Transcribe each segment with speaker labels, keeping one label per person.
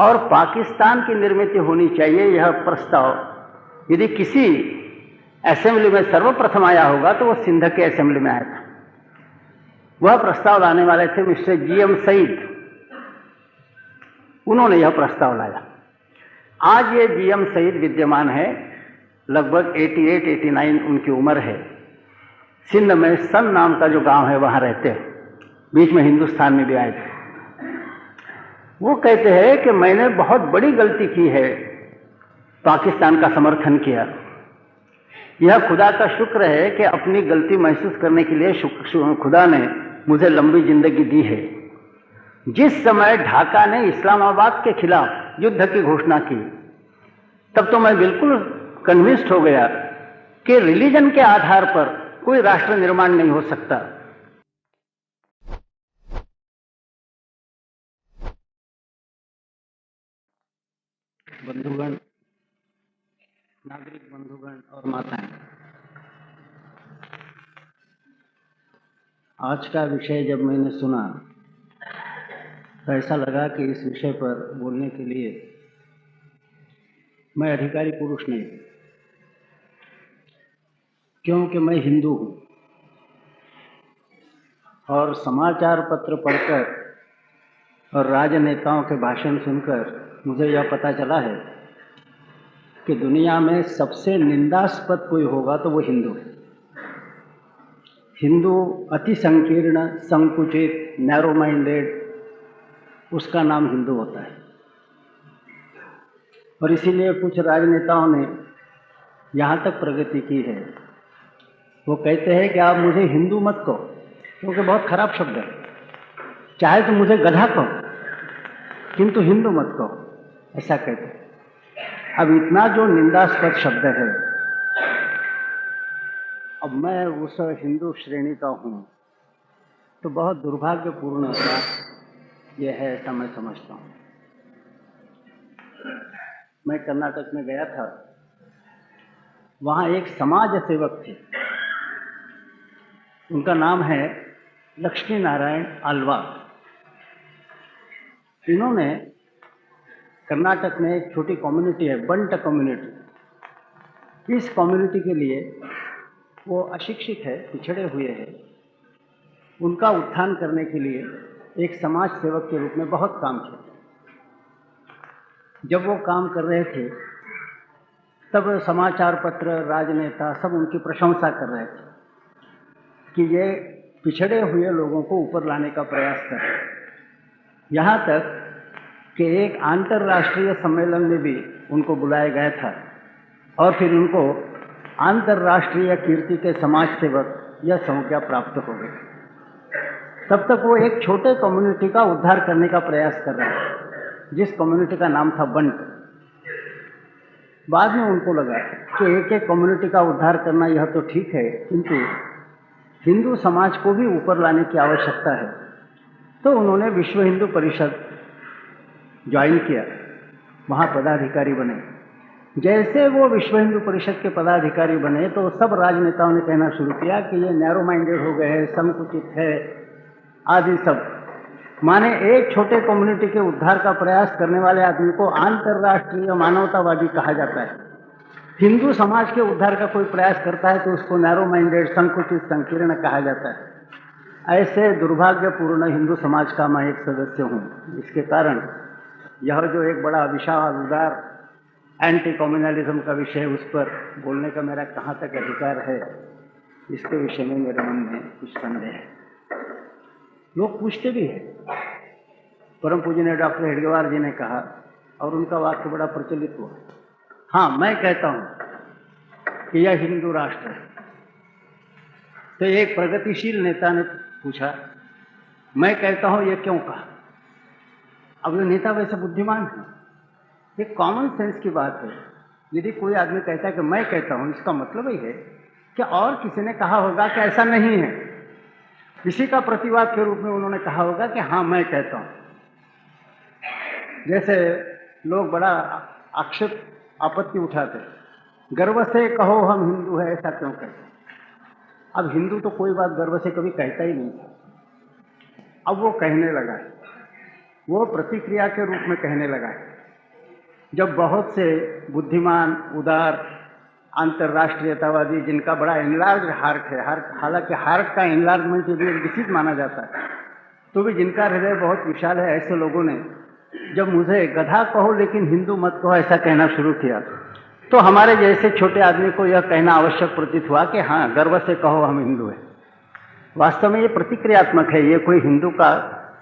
Speaker 1: और पाकिस्तान की निर्मित होनी चाहिए, यह प्रस्ताव यदि किसी असेंबली में सर्वप्रथम आया होगा तो वो सिंध के असेंबली में आया था। वह प्रस्ताव लाने वाले थे मिस्टर जीएम सईद, उन्होंने यह प्रस्ताव लाया। आज ये जीएम सईद विद्यमान है, लगभग 88-89 उनकी उम्र है। सिंध में सन नाम का जो गांव है वहां रहते हैं, बीच में हिंदुस्तान में भी आए थे। वो कहते हैं कि मैंने बहुत बड़ी गलती की है, पाकिस्तान का समर्थन किया। यह खुदा का शुक्र है कि अपनी गलती महसूस करने के लिए खुदा ने मुझे लंबी जिंदगी दी है। जिस समय ढाका ने इस्लामाबाद के खिलाफ युद्ध की घोषणा की, तब तो मैं बिल्कुल कन्विंस्ड हो गया कि रिलीजन के आधार पर कोई राष्ट्र निर्माण नहीं हो सकता। बंधुगण, नागरिक बंधुगण और माताएं, आज का विषय जब मैंने सुना तो ऐसा लगा कि इस विषय पर बोलने के लिए मैं अधिकारी पुरुष नहीं, क्योंकि मैं हिंदू हूं और समाचार पत्र पढ़कर और राजनेताओं के भाषण सुनकर मुझे यह पता चला है कि दुनिया में सबसे निंदास्पद कोई होगा तो वो हिंदू है। हिंदू अति संकीर्ण, संकुचित, नैरो माइंडेड, उसका नाम हिंदू होता है। और इसीलिए कुछ राजनेताओं ने यहाँ तक प्रगति की है, वो कहते हैं कि आप मुझे हिंदू मत कहो, क्योंकि बहुत खराब शब्द है। चाहे तो मुझे गधा कहो, किंतु हिंदू मत कहो, ऐसा कहते हैं। अब इतना जो निंदास्पद शब्द है, अब मैं उस हिंदू श्रेणी का हूँ, तो बहुत दुर्भाग्यपूर्ण बात यह है, ऐसा मैं समझता हूँ। मैं कर्नाटक में गया था, वहाँ एक समाज सेवक थे, उनका नाम है लक्ष्मी नारायण आल्वा। इन्होंने कर्नाटक में एक छोटी कम्युनिटी है, बंट कम्युनिटी। इस कम्युनिटी के लिए वो अशिक्षित है, पिछड़े हुए हैं, उनका उत्थान करने के लिए एक समाज सेवक के रूप में बहुत काम किया। जब वो काम कर रहे थे तब समाचार पत्र, राजनेता सब उनकी प्रशंसा कर रहे थे कि ये पिछड़े हुए लोगों को ऊपर लाने का प्रयास कर रहे हैं। यहाँ तक कि एक अंतर्राष्ट्रीय सम्मेलन में भी उनको बुलाया गया था और फिर उनको अंतर्राष्ट्रीय कीर्ति के समाज सेवक यह संज्ञा प्राप्त हो गई। तब तक वो एक छोटे कम्युनिटी का उद्धार करने का प्रयास कर रहे थे, जिस कम्युनिटी का नाम था बंट। बाद में उनको लगा कि एक एक कम्युनिटी का उद्धार करना यह तो ठीक है, किंतु हिंदू समाज को भी ऊपर लाने की आवश्यकता है। तो उन्होंने विश्व हिंदू परिषद ज्वाइन किया, वहाँ पदाधिकारी बने। जैसे वो विश्व हिंदू परिषद के पदाधिकारी बने तो सब राजनेताओं ने कहना शुरू किया कि ये नैरो माइंडेड हो गए हैं, संकुचित है आदि सब। माने एक छोटे कम्युनिटी के उद्धार का प्रयास करने वाले आदमी को अंतर्राष्ट्रीय मानवतावादी कहा जाता है। हिंदू समाज के उद्धार का कोई प्रयास करता है तो उसको नैरो माइंडेड, संकुचित, संकीर्ण कहा जाता है। ऐसे दुर्भाग्यपूर्ण हिंदू समाज का मैं एक सदस्य हूँ। इसके कारण यह जो एक बड़ा विशाल उदार एंटी कम्युनलिज्म का विषय, उस पर बोलने का मेरा कहाँ तक अधिकार है, इसके विषय में मेरे मन में कुछ संदेह है। लोग पूछते भी हैं। परम पूजनीय डॉक्टर हेडगेवार जी ने कहा, और उनका वाक्य बड़ा प्रचलित हुआ, हाँ मैं कहता हूँ कि यह हिंदू राष्ट्र है। तो एक प्रगतिशील नेता ने पूछा, मैं कहता हूँ ये क्यों कहा? अब ये नेता वैसे बुद्धिमान है, ये कॉमन सेंस की बात है। यदि कोई आदमी कहता है कि मैं कहता हूँ, इसका मतलब ही है कि और किसी ने कहा होगा कि ऐसा नहीं है। इसी का प्रतिवाद के रूप में उन्होंने कहा होगा कि हाँ मैं कहता हूँ। जैसे लोग बड़ा आक्षेप, आपत्ति उठाते, गर्व से कहो हम हिंदू है, ऐसा क्यों कहते? अब हिंदू तो कोई बात गर्व से कभी कहता ही नहीं था, अब वो कहने लगा है। वो प्रतिक्रिया के रूप में कहने लगा है। जब बहुत से बुद्धिमान, उदार, अंतर्राष्ट्रीयतावादी, जिनका बड़ा एनलार्ज हार्ट है, हालांकि हार्ट का एनलार्जमेंट भी एक डिसीज माना जाता है, तो भी जिनका हृदय बहुत विशाल है, ऐसे लोगों ने जब मुझे गधा कहो लेकिन हिंदू मत कहो ऐसा कहना शुरू किया, तो हमारे जैसे छोटे आदमी को यह कहना आवश्यक प्रतीत हुआ कि हाँ, गर्व से कहो हम हिंदू हैं। वास्तव में ये प्रतिक्रियात्मक है, ये कोई हिंदू का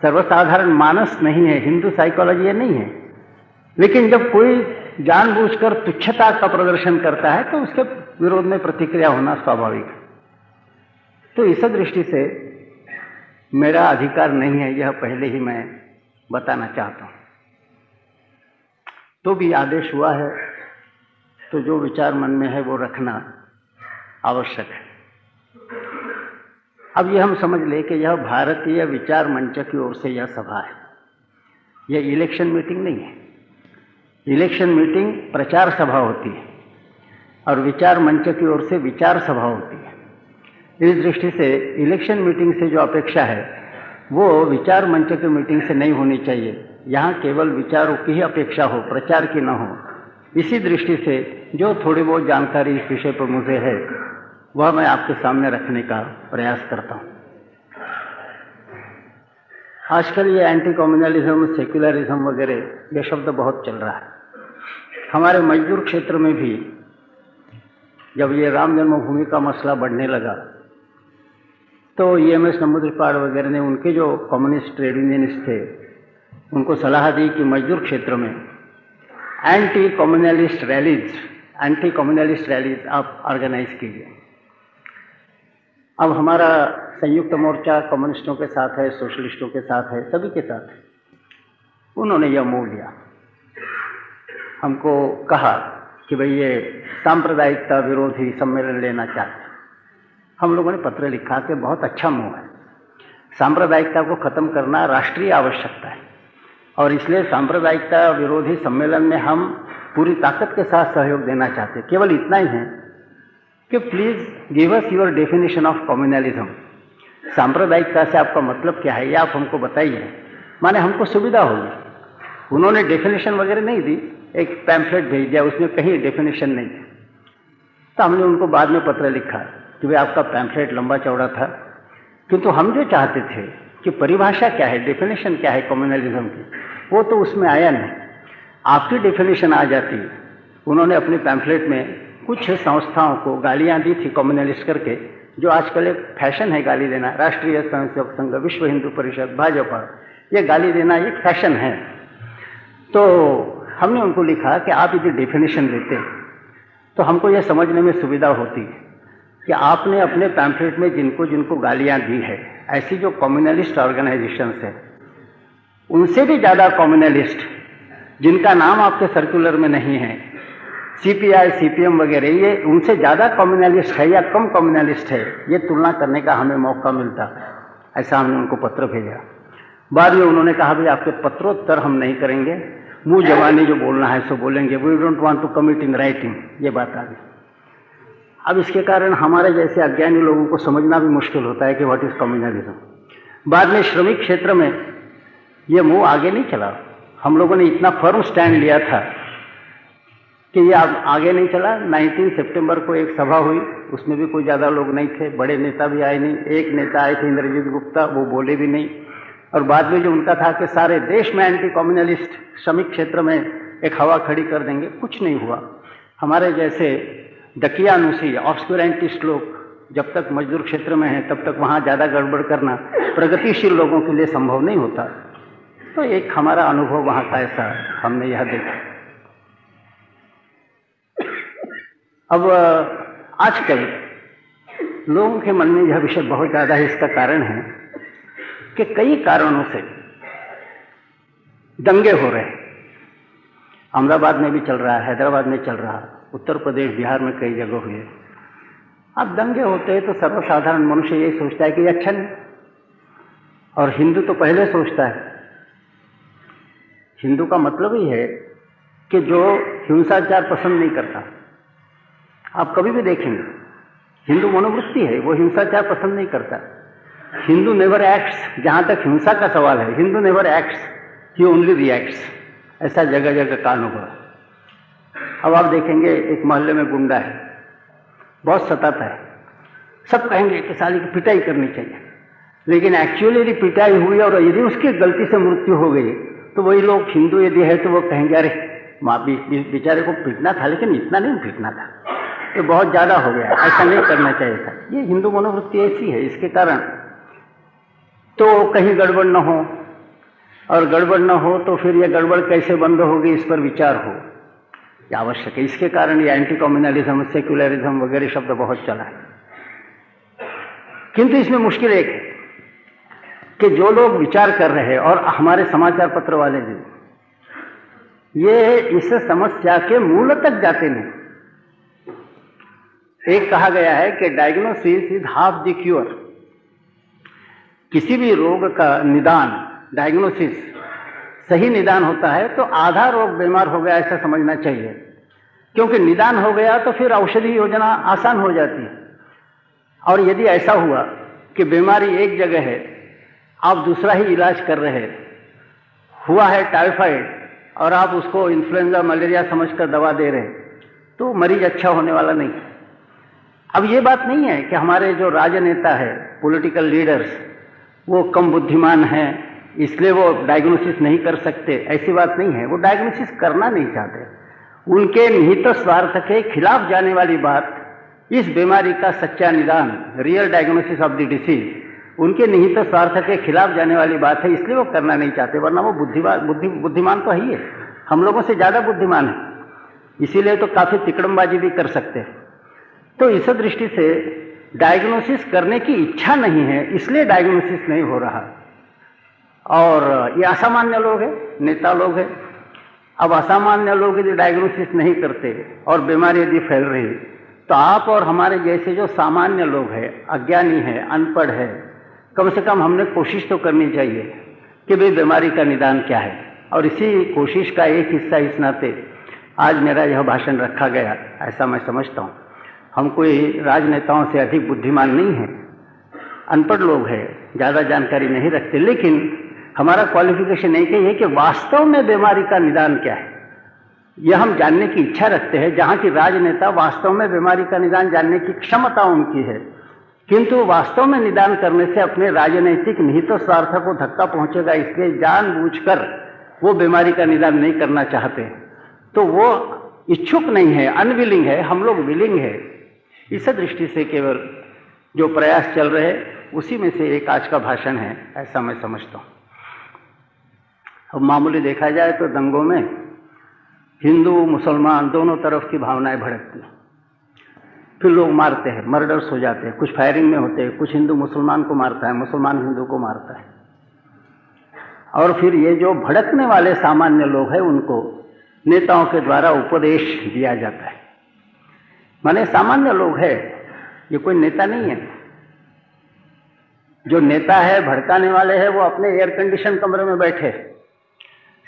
Speaker 1: सर्वसाधारण मानस नहीं है, हिंदू साइकोलॉजी ये नहीं है। लेकिन जब कोई जानबूझकर तुच्छता का प्रदर्शन करता है तो उसके विरोध में प्रतिक्रिया होना स्वाभाविक है। तो इस दृष्टि से मेरा अधिकार नहीं है, यह पहले ही मैं बताना चाहता हूं। तो भी आदेश हुआ है तो जो विचार मन में है वो रखना आवश्यक है। अब यह हम समझ ले कि यह भारतीय विचार मंच की ओर से यह सभा है, यह इलेक्शन मीटिंग नहीं है। इलेक्शन मीटिंग प्रचार सभा होती है और विचार मंच की ओर से विचार सभा होती है। इस दृष्टि से इलेक्शन मीटिंग से जो अपेक्षा है वो विचार मंच की मीटिंग से नहीं होनी चाहिए। यहाँ केवल विचारों की ही अपेक्षा हो, प्रचार की न हो। इसी दृष्टि से जो थोड़ी बहुत जानकारी इस विषय पर मुझे है वह मैं आपके सामने रखने का प्रयास करता हूँ। आजकल ये एंटी कम्युनलिज्म, सेक्युलरिज्म वगैरह ये शब्द बहुत चल रहा है। हमारे मजदूर क्षेत्र में भी जब ये राम जन्मभूमि का मसला बढ़ने लगा तो EMS नंबूदिरीपाड़ वगैरह ने, उनके जो कम्युनिस्ट ट्रेड यूनियनिस्ट थे, उनको सलाह दी कि मजदूर क्षेत्र में एंटी कम्युनलिस्ट रैलीज आप ऑर्गेनाइज कीजिए। अब हमारा संयुक्त मोर्चा कम्युनिस्टों के साथ है, सोशलिस्टों के साथ है, सभी के साथ है। उन्होंने यह मोड़ लिया, हमको कहा कि भाई ये सांप्रदायिकता विरोधी सम्मेलन लेना चाहते हैं। हम लोगों ने पत्र लिखा कि बहुत अच्छा मूव है, सांप्रदायिकता को खत्म करना राष्ट्रीय आवश्यकता है और इसलिए सांप्रदायिकता विरोधी सम्मेलन में हम पूरी ताकत के साथ सहयोग देना चाहते हैं। केवल इतना ही है कि please give us your definition of communalism. सांप्रदायिकता से आपका मतलब क्या है, ये आप हमको बताइए, माने हमको सुविधा होगी। उन्होंने डेफिनेशन वगैरह नहीं दी, एक पैम्फलेट भेज दिया, उसमें कहीं डेफिनेशन नहीं थी। तो हमने उनको बाद में पत्र लिखा कि भाई आपका पैम्फलेट लंबा चौड़ा था, किंतु हम जो चाहते थे कि परिभाषा क्या है, डेफिनेशन क्या है कम्युनलिज्म की, वो तो उसमें आया नहीं। आपकी डेफिनेशन आ जाती। उन्होंने अपने पैम्फलेट में कुछ संस्थाओं को गालियां दी थी कम्युनलिस्ट करके, जो आजकल एक फैशन है गाली देना। राष्ट्रीय स्वयंसेवक संघ, विश्व हिंदू परिषद, भाजपा, ये गाली देना एक फैशन है। तो हमने उनको लिखा कि आप यदि डेफिनेशन देते तो हमको यह समझने में सुविधा होती कि आपने अपने पैम्फलेट में जिनको जिनको गालियां दी है, ऐसी जो कम्युनलिस्ट ऑर्गेनाइजेशंस है, उनसे भी ज़्यादा कम्युनलिस्ट जिनका नाम आपके सर्कुलर में नहीं है, CPI, CPM वगैरह, ये उनसे ज़्यादा कम्युनलिस्ट है या कम कम्युनलिस्ट है, ये तुलना करने का हमें मौका मिलता। ऐसा हमने उनको पत्र भेजा। बाद में उन्होंने कहा भाई आपके पत्रोत्तर हम नहीं करेंगे, मुंह जवानी जो बोलना है सो बोलेंगे, we don't want to commit in writing, ये बात आ गई। अब इसके कारण हमारे जैसे अज्ञानी लोगों को समझना भी मुश्किल होता है कि व्हाट इज कम्युनलिज्म। बाद में श्रमिक क्षेत्र में ये मुंह आगे नहीं चला। हम लोगों ने इतना फर्म स्टैंड लिया था कि ये आगे नहीं चला। 19 सितंबर को एक सभा हुई, उसमें भी कोई ज़्यादा लोग नहीं थे, बड़े नेता भी आए नहीं। एक नेता आए थे इंद्रजीत गुप्ता, वो बोले भी नहीं। और बाद में जो उनका था कि सारे देश में एंटी कम्युनलिस्ट श्रमिक क्षेत्र में एक हवा खड़ी कर देंगे, कुछ नहीं हुआ। हमारे जैसे दकियानुसी ऑब्सक्यूरेंटिस्ट लोग जब तक मजदूर क्षेत्र में हैं तब तक वहाँ ज़्यादा गड़बड़ करना प्रगतिशील लोगों के लिए संभव नहीं होता। तो एक हमारा अनुभव वहाँ का ऐसा हमने यह देखा। अब आजकल लोगों के मन में यह विषय बहुत ज़्यादा है। इसका कारण है कि कई कारणों से दंगे हो रहे हैं। अहमदाबाद में भी चल रहा है, हैदराबाद में चल रहा, उत्तर प्रदेश, बिहार में कई जगह हुए। अब दंगे होते हैं तो सर्वसाधारण मनुष्य यही सोचता है कि ये अच्छा नहीं, और हिंदू तो पहले सोचता है। हिंदू का मतलब ही है कि जो हिंसाचार पसंद नहीं करता। आप कभी भी देखेंगे हिंदू मनोवृत्ति है, वो हिंसाचार पसंद नहीं करता। हिंदू नेवर एक्ट्स, जहां तक हिंसा का सवाल है, हिंदू नेवर एक्ट्स। ही ओनली रिएक्ट्स, ऐसा जगह जगह कान हुआ। अब आप देखेंगे एक मोहल्ले में गुंडा है, बहुत सताता है, सब कहेंगे कि साली की पिटाई करनी चाहिए, लेकिन एक्चुअली यदि पिटाई हुई और यदि उसकी गलती से मृत्यु हो गई तो वही लोग हिंदू यदि है तो वो कहेंगे अरे माँ बेचारे को पीटना था लेकिन इतना नहीं पीटना था, तो बहुत ज़्यादा हो गया, ऐसा नहीं करना चाहिए था। ये हिंदू मनोवृत्ति ऐसी है, इसके कारण तो कहीं गड़बड़ न हो, और गड़बड़ न हो तो फिर ये गड़बड़ कैसे बंद होगी इस पर विचार हो, ये आवश्यक है। इसके कारण ये एंटी कम्युनलिज्म, सेक्युलरिज्म वगैरह शब्द बहुत चला है। किंतु इसमें मुश्किल एक है कि जो लोग विचार कर रहे हैं और हमारे समाचार पत्र वाले भी, ये इस समस्या के मूल तक जाते नहीं। एक कहा गया है कि diagnosis is half the cure. किसी भी रोग का निदान, डायग्नोसिस सही निदान होता है तो आधा रोग बीमार हो गया ऐसा समझना चाहिए, क्योंकि निदान हो गया तो फिर औषधि योजना आसान हो जाती है। और यदि ऐसा हुआ कि बीमारी एक जगह है, आप दूसरा ही इलाज कर रहे हैं, हुआ है टाइफाइड और आप उसको इन्फ्लुएंजा मलेरिया समझकर दवा दे रहे हैं, तो मरीज अच्छा होने वाला नहीं। अब ये बात नहीं है कि हमारे जो राजनेता है, पॉलिटिकल लीडर्स, वो कम बुद्धिमान हैं इसलिए वो डायग्नोसिस नहीं कर सकते, ऐसी बात नहीं है। वो डायग्नोसिस करना नहीं चाहते, उनके निहित स्वार्थ के खिलाफ जाने वाली बात, इस बीमारी का सच्चा निदान, real diagnosis of the disease, उनके निहित स्वार्थ के खिलाफ जाने वाली बात है, इसलिए वो करना नहीं चाहते। वरना वो बुद्धिमान तो है ही है, हम लोगों से ज्यादा बुद्धिमान है, इसीलिए तो काफी तिकड़मबाजी भी कर सकते हैं। तो इस दृष्टि से डायग्नोसिस करने की इच्छा नहीं है, इसलिए डायग्नोसिस नहीं हो रहा। और ये असामान्य लोग हैं, नेता लोग हैं। अब असामान्य लोग यदि डायग्नोसिस नहीं करते और बीमारी यदि फैल रही, तो आप और हमारे जैसे जो सामान्य लोग हैं, अज्ञानी हैं, अनपढ़ है, कम से कम हमने कोशिश तो करनी चाहिए कि भाई बीमारी का निदान क्या है। और इसी कोशिश का एक हिस्सा इस नाते आज मेरा यह भाषण रखा गया, ऐसा मैं समझता हूँ। हम कोई राजनेताओं से अधिक बुद्धिमान नहीं है, अनपढ़ लोग हैं, ज़्यादा जानकारी नहीं रखते, लेकिन हमारा क्वालिफिकेशन एक ही है कि वास्तव में बीमारी का निदान क्या है, यह हम जानने की इच्छा रखते हैं। जहाँ की राजनेता वास्तव में बीमारी का निदान जानने की क्षमता उनकी है, किंतु वास्तव में निदान करने से अपने राजनैतिक निहित स्वार्थ को धक्का पहुंचेगा, इसलिए जानबूझकर वो बीमारी का निदान नहीं करना चाहते, तो वो इच्छुक नहीं है, अनविलिंग है, हम लोग विलिंग है। इस दृष्टि से केवल जो प्रयास चल रहे उसी में से एक आज का भाषण है, ऐसा मैं समझता हूँ। अब मामूली देखा जाए तो दंगों में हिंदू मुसलमान दोनों तरफ की भावनाएं भड़कती हैं, फिर लोग मारते हैं, मर्डर्स हो जाते हैं, कुछ फायरिंग में होते हैं, कुछ हिंदू मुसलमान को मारता है, मुसलमान हिंदू को मारता है। और फिर ये जो भड़कने वाले सामान्य लोग हैं उनको नेताओं के द्वारा उपदेश दिया जाता है। माने सामान्य लोग हैं, ये कोई नेता नहीं है। जो नेता है, भड़काने वाले हैं, वो अपने एयर कंडीशन कमरे में बैठे,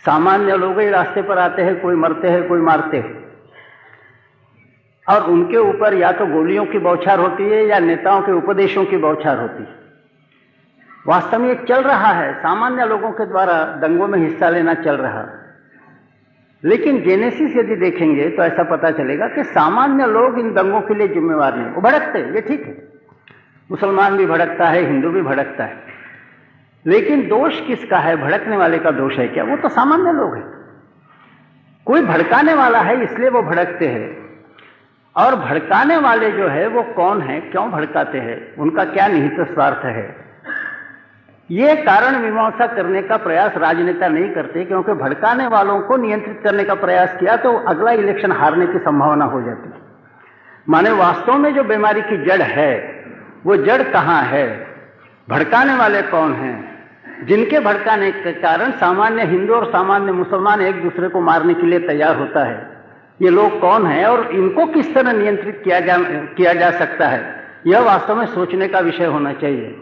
Speaker 1: सामान्य लोग ही रास्ते पर आते हैं, कोई मरते हैं, कोई मारते हैं, और उनके ऊपर या तो गोलियों की बौछार होती है या नेताओं के उपदेशों की बौछार होती है। वास्तव में ये चल रहा है, सामान्य लोगों के द्वारा दंगों में हिस्सा लेना चल रहा। लेकिन जेनेसिस यदि देखेंगे तो ऐसा पता चलेगा कि सामान्य लोग इन दंगों के लिए जिम्मेवार नहीं। वो भड़कते हैं, ये ठीक है, मुसलमान भी भड़कता है, हिंदू भी भड़कता है, लेकिन दोष किसका है? भड़कने वाले का दोष है क्या? वो तो सामान्य लोग हैं। कोई भड़काने वाला है इसलिए वो भड़कते हैं, और भड़काने वाले जो है वो कौन है, क्यों भड़काते हैं, उनका क्या निहित स्वार्थ है, ये कारण मीमांसा करने का प्रयास राजनेता नहीं करते। क्योंकि भड़काने वालों को नियंत्रित करने का प्रयास किया तो अगला इलेक्शन हारने की संभावना हो जाती है। माने वास्तव में जो बीमारी की जड़ है, वो जड़ कहाँ है, भड़काने वाले कौन हैं, जिनके भड़काने के कारण सामान्य हिंदू और सामान्य मुसलमान एक दूसरे को मारने के लिए तैयार होता है, ये लोग कौन हैं और इनको किस तरह नियंत्रित किया जा सकता है, यह वास्तव में सोचने का विषय होना चाहिए।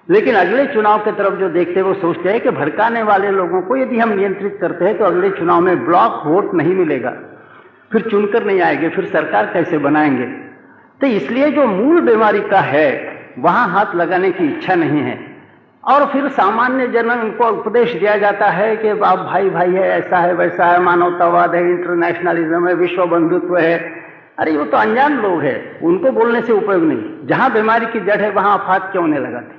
Speaker 1: लेकिन अगले चुनाव की तरफ जो देखते हैं वो सोचते हैं कि भड़काने वाले लोगों को यदि हम नियंत्रित करते हैं तो अगले चुनाव में ब्लॉक वोट नहीं मिलेगा, फिर चुनकर नहीं आएंगे, फिर सरकार कैसे बनाएंगे। तो इसलिए जो मूल बीमारी का है वहां हाथ लगाने की इच्छा नहीं है, और फिर सामान्य जन उनको उपदेश दिया जाता है कि आप भाई भाई है, ऐसा है वैसा है, मानवतावाद है, इंटरनेशनलिज्म है, विश्व बंधुत्व है। अरे वो तो अनजान लोग हैं, उनको बोलने से उपयोग नहीं। जहां बीमारी की जड़ है वहां अफवाह क्यों नहीं लगाते?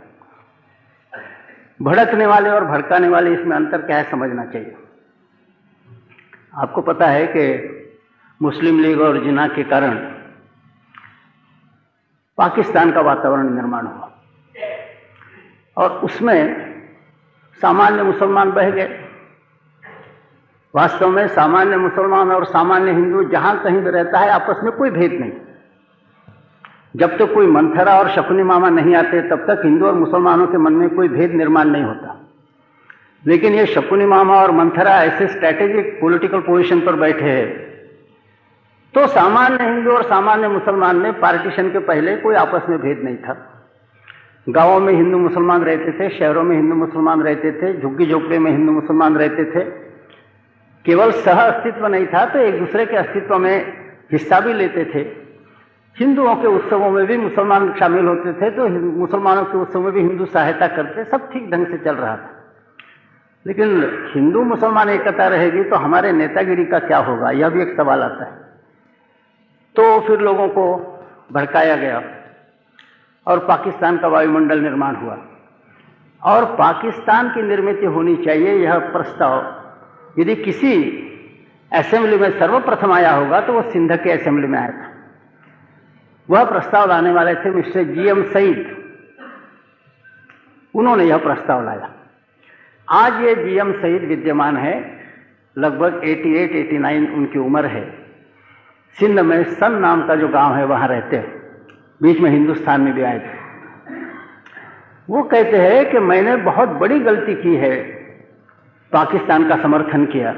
Speaker 1: भड़कने वाले और भड़काने वाले, इसमें अंतर क्या है समझना चाहिए। आपको पता है कि मुस्लिम लीग और जिना के कारण पाकिस्तान का वातावरण निर्माण हुआ और उसमें सामान्य मुसलमान बह गए। वास्तव में सामान्य मुसलमान और सामान्य हिंदू जहां कहीं भी रहता है, आपस में कोई भेद नहीं। जब तक कोई मंथरा और शकुनी मामा नहीं आते तब तक हिंदू और मुसलमानों के मन में कोई भेद निर्माण नहीं होता। लेकिन ये शकुनी मामा और मंथरा ऐसे स्ट्रैटेजिक पॉलिटिकल पोजीशन पर बैठे हैं, तो सामान्य हिंदू और सामान्य मुसलमान में पार्टीशन के पहले कोई आपस में भेद नहीं था। गांवों में हिंदू मुसलमान रहते थे, शहरों में हिंदू मुसलमान रहते थे, झुग्गी झोपड़े में हिंदू मुसलमान रहते थे। केवल सह अस्तित्व नहीं था, तो एक दूसरे के अस्तित्व में हिस्सा भी लेते थे। हिंदुओं के उत्सवों में भी मुसलमान शामिल होते थे, तो मुसलमानों के उत्सवों में भी हिंदू सहायता करते। सब ठीक ढंग से चल रहा था। लेकिन हिंदू मुसलमान एकता रहेगी तो हमारे नेतागिरी का क्या होगा, यह भी एक सवाल आता है। तो फिर लोगों को भड़काया गया और पाकिस्तान का वायुमंडल निर्माण हुआ और पाकिस्तान की निर्मित होनी चाहिए, यह प्रस्ताव यदि किसी असेंबली में सर्वप्रथम आया होगा तो वो सिंध के असेंबली में आया था। वह प्रस्ताव लाने वाले थे मिस्टर GM सईद, उन्होंने यह प्रस्ताव लाया। आज ये GM सईद विद्यमान है, लगभग 88-89 उनकी उम्र है। सिंध में सन नाम का जो गांव है वहां रहते हैं, बीच में हिंदुस्तान में भी आए थे। वो कहते हैं कि मैंने बहुत बड़ी गलती की है, पाकिस्तान का समर्थन किया।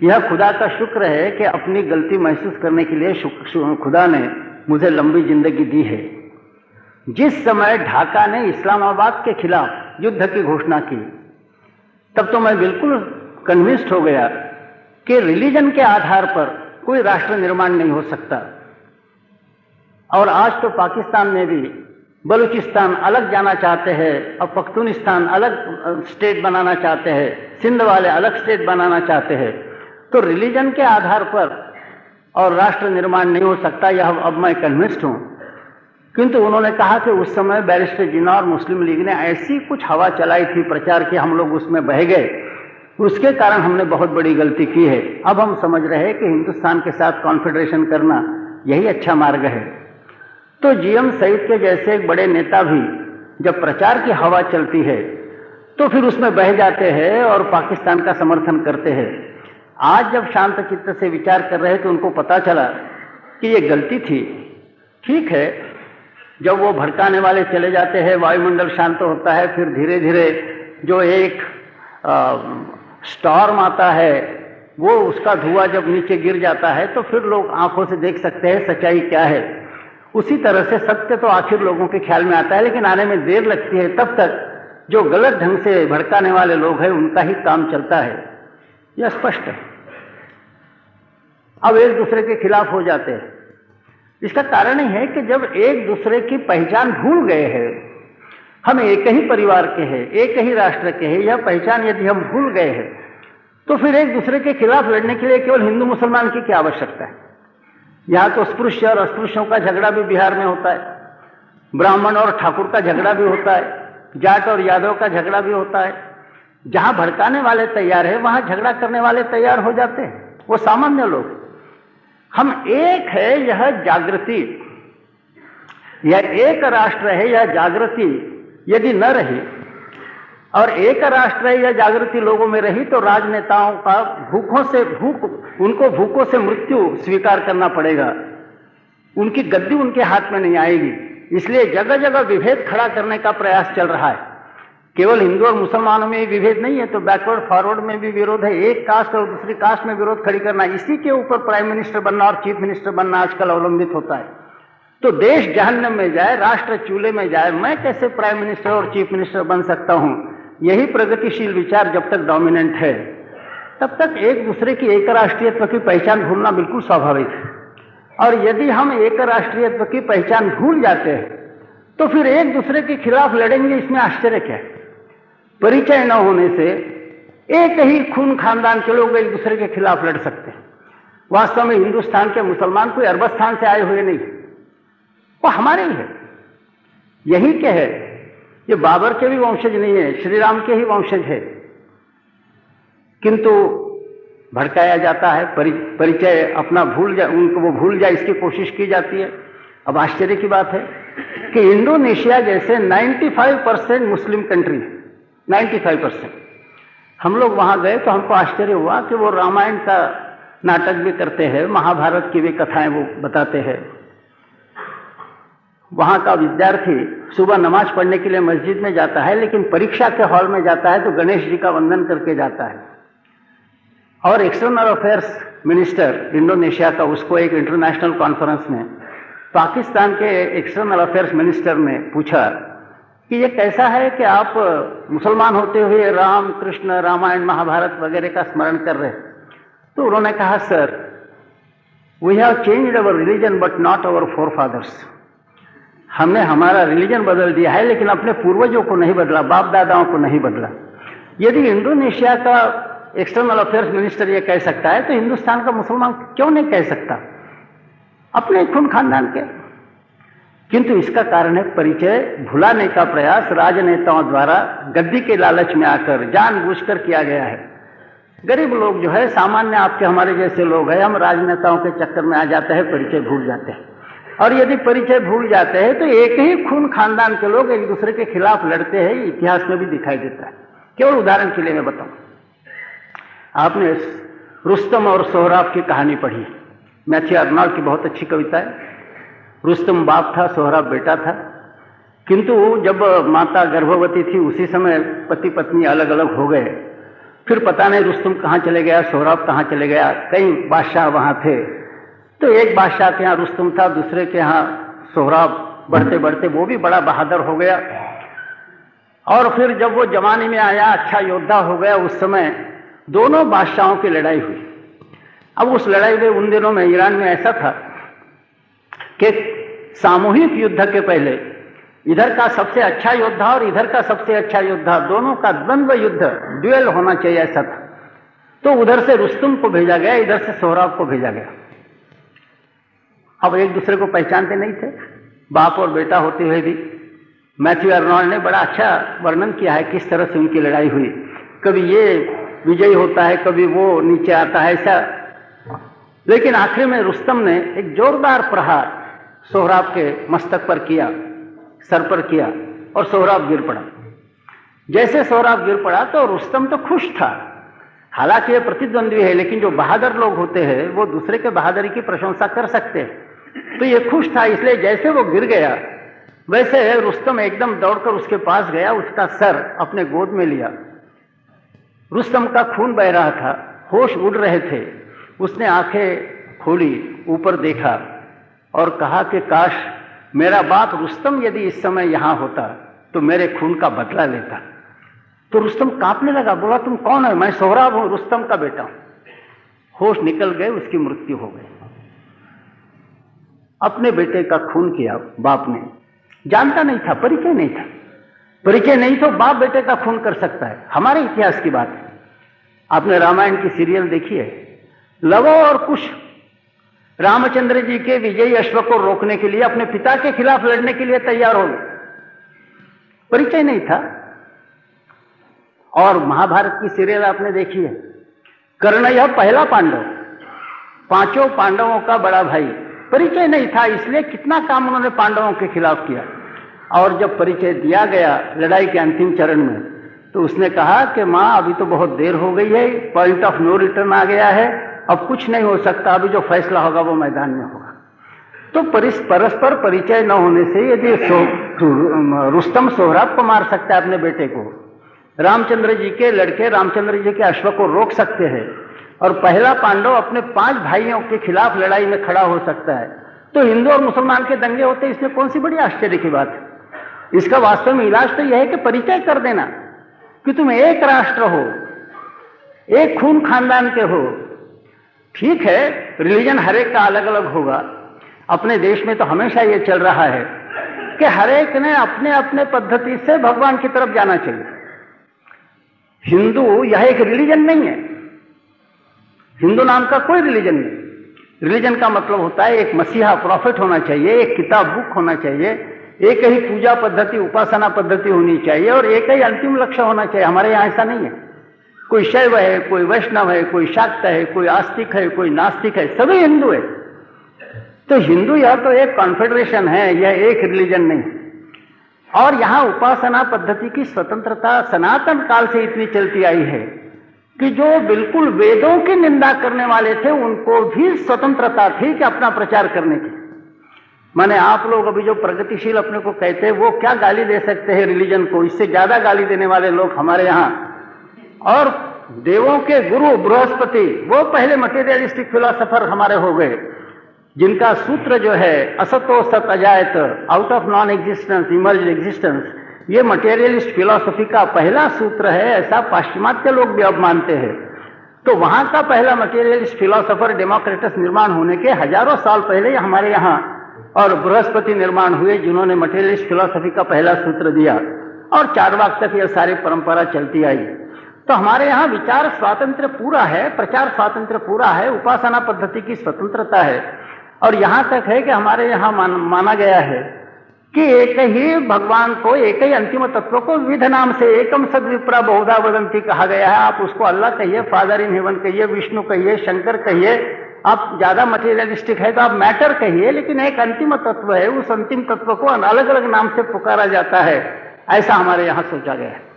Speaker 1: यह खुदा का शुक्र है कि अपनी गलती महसूस करने के लिए खुदा ने मुझे लंबी जिंदगी दी है। जिस समय ढाका ने इस्लामाबाद के खिलाफ युद्ध की घोषणा की, तब तो मैं बिल्कुल कन्विंस्ड हो गया कि रिलीजन के आधार पर कोई राष्ट्र निर्माण नहीं हो सकता। और आज तो पाकिस्तान में भी बलूचिस्तान अलग जाना चाहते हैं और पख्तूनिस्तान अलग स्टेट बनाना चाहते हैं, सिंध वाले अलग स्टेट बनाना चाहते हैं। तो रिलीजन के आधार पर और राष्ट्र निर्माण नहीं हो सकता, यह अब मैं कन्विंस्ड हूं। किंतु उन्होंने कहा कि उस समय बैरिस्टर जिन्ना और मुस्लिम लीग ने ऐसी कुछ हवा चलाई थी प्रचार की, हम लोग उसमें बह गए, उसके कारण हमने बहुत बड़ी गलती की है। अब हम समझ रहे हैं कि हिंदुस्तान के साथ कॉन्फेडरेशन करना यही अच्छा मार्ग है। तो GM सईद के जैसे एक बड़े नेता भी जब प्रचार की हवा चलती है तो फिर उसमें बह जाते हैं और पाकिस्तान का समर्थन करते हैं। आज जब शांत चित्त से विचार कर रहे हैं तो उनको पता चला कि ये गलती थी। ठीक है, जब वो भड़काने वाले चले जाते हैं, वायुमंडल शांत होता है, फिर धीरे धीरे जो एक स्टॉर्म आता है, वो उसका धुआं जब नीचे गिर जाता है तो फिर लोग आंखों से देख सकते हैं सच्चाई क्या है। उसी तरह से सत्य तो आखिर लोगों के ख्याल में आता है, लेकिन आने में देर लगती है। तब तक जो गलत ढंग से भड़काने वाले लोग हैं उनका ही काम चलता है, यह स्पष्ट है। अब एक दूसरे के खिलाफ हो जाते हैं। इसका कारण ही है कि जब एक दूसरे की पहचान भूल गए हैं, हम एक ही परिवार के हैं, एक ही राष्ट्र के हैं, यह पहचान यदि हम भूल गए हैं तो फिर एक दूसरे के खिलाफ लड़ने के लिए केवल हिंदू मुसलमान की क्या आवश्यकता है। यहां तो स्पृश्य और अस्पृश्यों का झगड़ा भी बिहार में होता है, ब्राह्मण और ठाकुर का झगड़ा भी होता है, जाट और यादव का झगड़ा भी होता है। जहां भड़काने वाले तैयार है वहां झगड़ा करने वाले तैयार हो जाते हैं, वो सामान्य लोग। हम एक है, यह जागृति, यह एक राष्ट्र है, यह जागृति यदि न रही और एक राष्ट्र है, यह जागृति लोगों में रही तो राजनेताओं का उनको भूखों से मृत्यु स्वीकार करना पड़ेगा। उनकी गद्दी उनके हाथ में नहीं आएगी। इसलिए जगह जगह विभेद खड़ा करने का प्रयास चल रहा है। केवल हिंदू और मुसलमानों में विभेद नहीं है, तो बैकवर्ड फॉरवर्ड में भी विरोध है। एक कास्ट और दूसरी कास्ट में विरोध खड़ी करना, इसी के ऊपर प्राइम मिनिस्टर बनना और चीफ मिनिस्टर बनना आजकल अवलंबित होता है। तो देश जहन्नम में जाए, राष्ट्र चूल्हे में जाए, मैं कैसे प्राइम मिनिस्टर और चीफ मिनिस्टर बन सकता हूं? यही प्रगतिशील विचार जब तक डोमिनेंट है तब तक एक दूसरे की एक राष्ट्रीयत्व की पहचान भूलना बिल्कुल स्वाभाविक है। और यदि हम एक राष्ट्रीयत्व की पहचान भूल जाते हैं तो फिर एक दूसरे के खिलाफ लड़ेंगे, इसमें आश्चर्य क्या है? परिचय न होने से एक ही खून खानदान के लोग एक दूसरे के खिलाफ लड़ सकते हैं। वास्तव में हिंदुस्तान के मुसलमान कोई अरबस्तान से आए हुए नहीं, वो हमारे ही है, यही के है। ये बाबर के भी वंशज नहीं है, श्री राम के ही वंशज है, किंतु भड़काया जाता है, परिचय अपना भूल जाए, उनको वो भूल जाए, इसकी कोशिश की जाती है। अब आश्चर्य की बात है कि इंडोनेशिया जैसे 95% मुस्लिम कंट्री, 95%, हम लोग वहां गए तो हमको आश्चर्य हुआ कि वो रामायण का नाटक भी करते हैं, महाभारत की भी कथाएं वो बताते हैं। वहां का विद्यार्थी सुबह नमाज पढ़ने के लिए मस्जिद में जाता है, लेकिन परीक्षा के हॉल में जाता है तो गणेश जी का वंदन करके जाता है। और एक्सटर्नल अफेयर्स मिनिस्टर इंडोनेशिया का, उसको एक इंटरनेशनल कॉन्फ्रेंस में पाकिस्तान के एक्सटर्नल अफेयर्स मिनिस्टर ने पूछा कि ये कैसा है कि आप मुसलमान होते हुए राम कृष्ण रामायण महाभारत वगैरह का स्मरण कर रहे हैं? तो उन्होंने कहा, sir, we have changed our religion but not our forefathers. हमने हमारा रिलीजन बदल दिया है, लेकिन अपने पूर्वजों को नहीं बदला, बाप दादाओं को नहीं बदला। यदि इंडोनेशिया का एक्सटर्नल अफेयर्स मिनिस्टर ये कह सकता है तो हिंदुस्तान का मुसलमान क्यों नहीं कह सकता, अपने खून खानदान के? किंतु इसका कारण है परिचय भुलाने का प्रयास राजनेताओं द्वारा गद्दी के लालच में आकर जानबूझकर किया गया है। गरीब लोग जो है, सामान्य आपके हमारे जैसे लोग हैं, हम राजनेताओं के चक्कर में आ जाते हैं, परिचय भूल जाते हैं। और यदि परिचय भूल जाते हैं तो एक ही खून खानदान के लोग एक दूसरे के खिलाफ लड़ते हैं, इतिहास में भी दिखाई देता है। केवल उदाहरण के लिए मैं बताऊं, आपने रुस्तम और सोहराब की कहानी पढ़ी, मैथ्यू आर्नोल्ड की बहुत अच्छी कविता है। रुस्तम बाप था, सोहराब बेटा था, किंतु जब माता गर्भवती थी उसी समय पति पत्नी अलग अलग हो गए। फिर पता नहीं रुस्तम कहाँ चले गया, सोहराब कहाँ चले गया, कई बादशाह वहां थे। तो एक बादशाह के यहाँ रुस्तम था, दूसरे के यहाँ सोहराब। बढ़ते बढ़ते वो भी बड़ा बहादुर हो गया, और फिर जब वो जमाने में आया, अच्छा योद्धा हो गया, उस समय दोनों बादशाहों की लड़ाई हुई। अब उस लड़ाई में उन दिनों में ईरान में ऐसा था कि सामूहिक युद्ध के पहले इधर का सबसे अच्छा योद्धा और इधर का सबसे अच्छा योद्धा, दोनों का द्वंद्व युद्ध, ड्यूएल होना चाहिए, ऐसा था। तो उधर से रुस्तम को भेजा गया, इधर से सोहराब को भेजा गया। अब एक दूसरे को पहचानते नहीं थे, बाप और बेटा होते हुए भी। मैथ्यू आर्नोल्ड ने बड़ा अच्छा वर्णन किया है किस तरह से उनकी लड़ाई हुई। कभी ये विजयी होता है, कभी वो नीचे आता है, ऐसा। लेकिन आखिर में रुस्तम ने एक जोरदार प्रहार सोहराब के मस्तक पर किया, सर पर किया, और सोहराब गिर पड़ा। जैसे सोहराब गिर पड़ा तो रुस्तम तो खुश था, हालांकि ये प्रतिद्वंद्वी है, लेकिन जो बहादुर लोग होते हैं वो दूसरे के बहादुरी की प्रशंसा कर सकते हैं। तो ये खुश था, इसलिए जैसे वो गिर गया वैसे रुस्तम एकदम दौड़कर उसके पास गया, उसका सर अपने गोद में लिया। रुस्तम का खून बह रहा था, होश उड़ रहे थे। उसने आंखें खोली, ऊपर देखा और कहा कि काश मेरा बाप रुस्तम यदि इस समय यहां होता तो मेरे खून का बदला लेता। तो रुस्तम कांपने लगा, बोला, तुम कौन है? मैं सोहराब हूं, रुस्तम का बेटा हूं। होश निकल गए, उसकी मृत्यु हो गई। अपने बेटे का खून किया बाप ने, जानता नहीं था, परिचय नहीं था। परिचय नहीं तो बाप बेटे का खून कर सकता है, हमारे इतिहास की बात है। आपने रामायण की सीरियल देखी है, लव और कुश रामचंद्र जी के विजयी अश्व को रोकने के लिए अपने पिता के खिलाफ लड़ने के लिए तैयार हो गए, परिचय नहीं था। और महाभारत की सीरियल आपने देखी है, कर्ण यह पहला पांडव, पांचों पांडवों का बड़ा भाई, परिचय नहीं था, इसलिए कितना काम उन्होंने पांडवों के खिलाफ किया। और जब परिचय दिया गया लड़ाई के अंतिम चरण में, तो उसने कहा कि मां अभी तो बहुत देर हो गई है, पॉइंट ऑफ नो रिटर्न आ गया है, अब कुछ नहीं हो सकता, अभी जो फैसला होगा वो मैदान में होगा। तो परस्पर परिचय न होने से यदि रुस्तम सोहराब को मार सकता है अपने बेटे को, रामचंद्र जी के लड़के रामचंद्र जी के अश्व को रोक सकते हैं, और पहला पांडव अपने 5 भाइयों के खिलाफ लड़ाई में खड़ा हो सकता है, तो हिंदू और मुसलमान के दंगे होते, इसमें कौन सी बड़ी आश्चर्य की बात है। इसका वास्तव में इलाज तो यह है कि परिचय कर देना कि तुम एक राष्ट्र हो, एक खून खानदान के हो। ठीक है, रिलीजन हर एक का अलग अलग होगा। अपने देश में तो हमेशा ये चल रहा है कि हर एक ने अपने अपने पद्धति से भगवान की तरफ जाना चाहिए। हिंदू यह एक रिलीजन नहीं है, हिंदू नाम का कोई रिलीजन नहीं। रिलीजन का मतलब होता है एक मसीहा प्रॉफिट होना चाहिए, एक किताब बुक होना चाहिए, एक ही पूजा पद्धति उपासना पद्धति होनी चाहिए और एक ही अंतिम लक्ष्य होना चाहिए। हमारे यहाँ ऐसा नहीं है। कोई शैव है, कोई वैष्णव है, कोई शाक्त है, कोई आस्तिक है, कोई नास्तिक है, सभी हिंदू है। तो हिंदू यह तो एक कॉन्फेडरेशन है, यह एक रिलीजन नहीं। और यहाँ उपासना पद्धति की स्वतंत्रता सनातन काल से इतनी चलती आई है कि जो बिल्कुल वेदों की निंदा करने वाले थे उनको भी स्वतंत्रता थी कि अपना प्रचार करने की। माने आप लोग अभी जो प्रगतिशील अपने को कहते हैं वो क्या गाली दे सकते हैं रिलीजन को? इससे ज्यादा गाली देने वाले लोग हमारे यहाँ। और देवों के गुरु बृहस्पति वो पहले मटेरियलिस्टिक फिलोसोफर हमारे हो गए, जिनका सूत्र जो है असतो सत अजायत, out of non existence emerge existence, ये मटेरियलिस्ट फिलॉसफी का पहला सूत्र है, ऐसा पाश्चिमात्य लोग भी अब मानते हैं। तो वहां का पहला मटेरियलिस्ट फिलॉसफर डेमोक्रेटस निर्माण होने के हजारों साल पहले हमारे यहाँ और बृहस्पति निर्माण हुए, जिन्होंने मटेरियलिस्ट फिलॉसफी का पहला सूत्र दिया और चारवाक तक यह सारी परंपरा चलती आई। तो हमारे यहाँ विचार स्वातंत्र्य पूरा है, प्रचार स्वातंत्र्य पूरा है, उपासना पद्धति की स्वतंत्रता है। और यहाँ तक है कि हमारे यहाँ माना गया है कि एक ही भगवान को, एक ही अंतिम तत्व को विध नाम से एकम सद्विप्रा बहुधा वदंती कहा गया है। आप उसको अल्लाह कहिए, फादर इन हेवन कहिए, विष्णु कहिए, शंकर कहिए, आप ज्यादा मटेरियलिस्टिक है तो आप मैटर कहिए, लेकिन एक अंतिम तत्व है, उस अंतिम तत्व को अलग अलग नाम से पुकारा जाता है, ऐसा हमारे यहाँ सोचा गया है।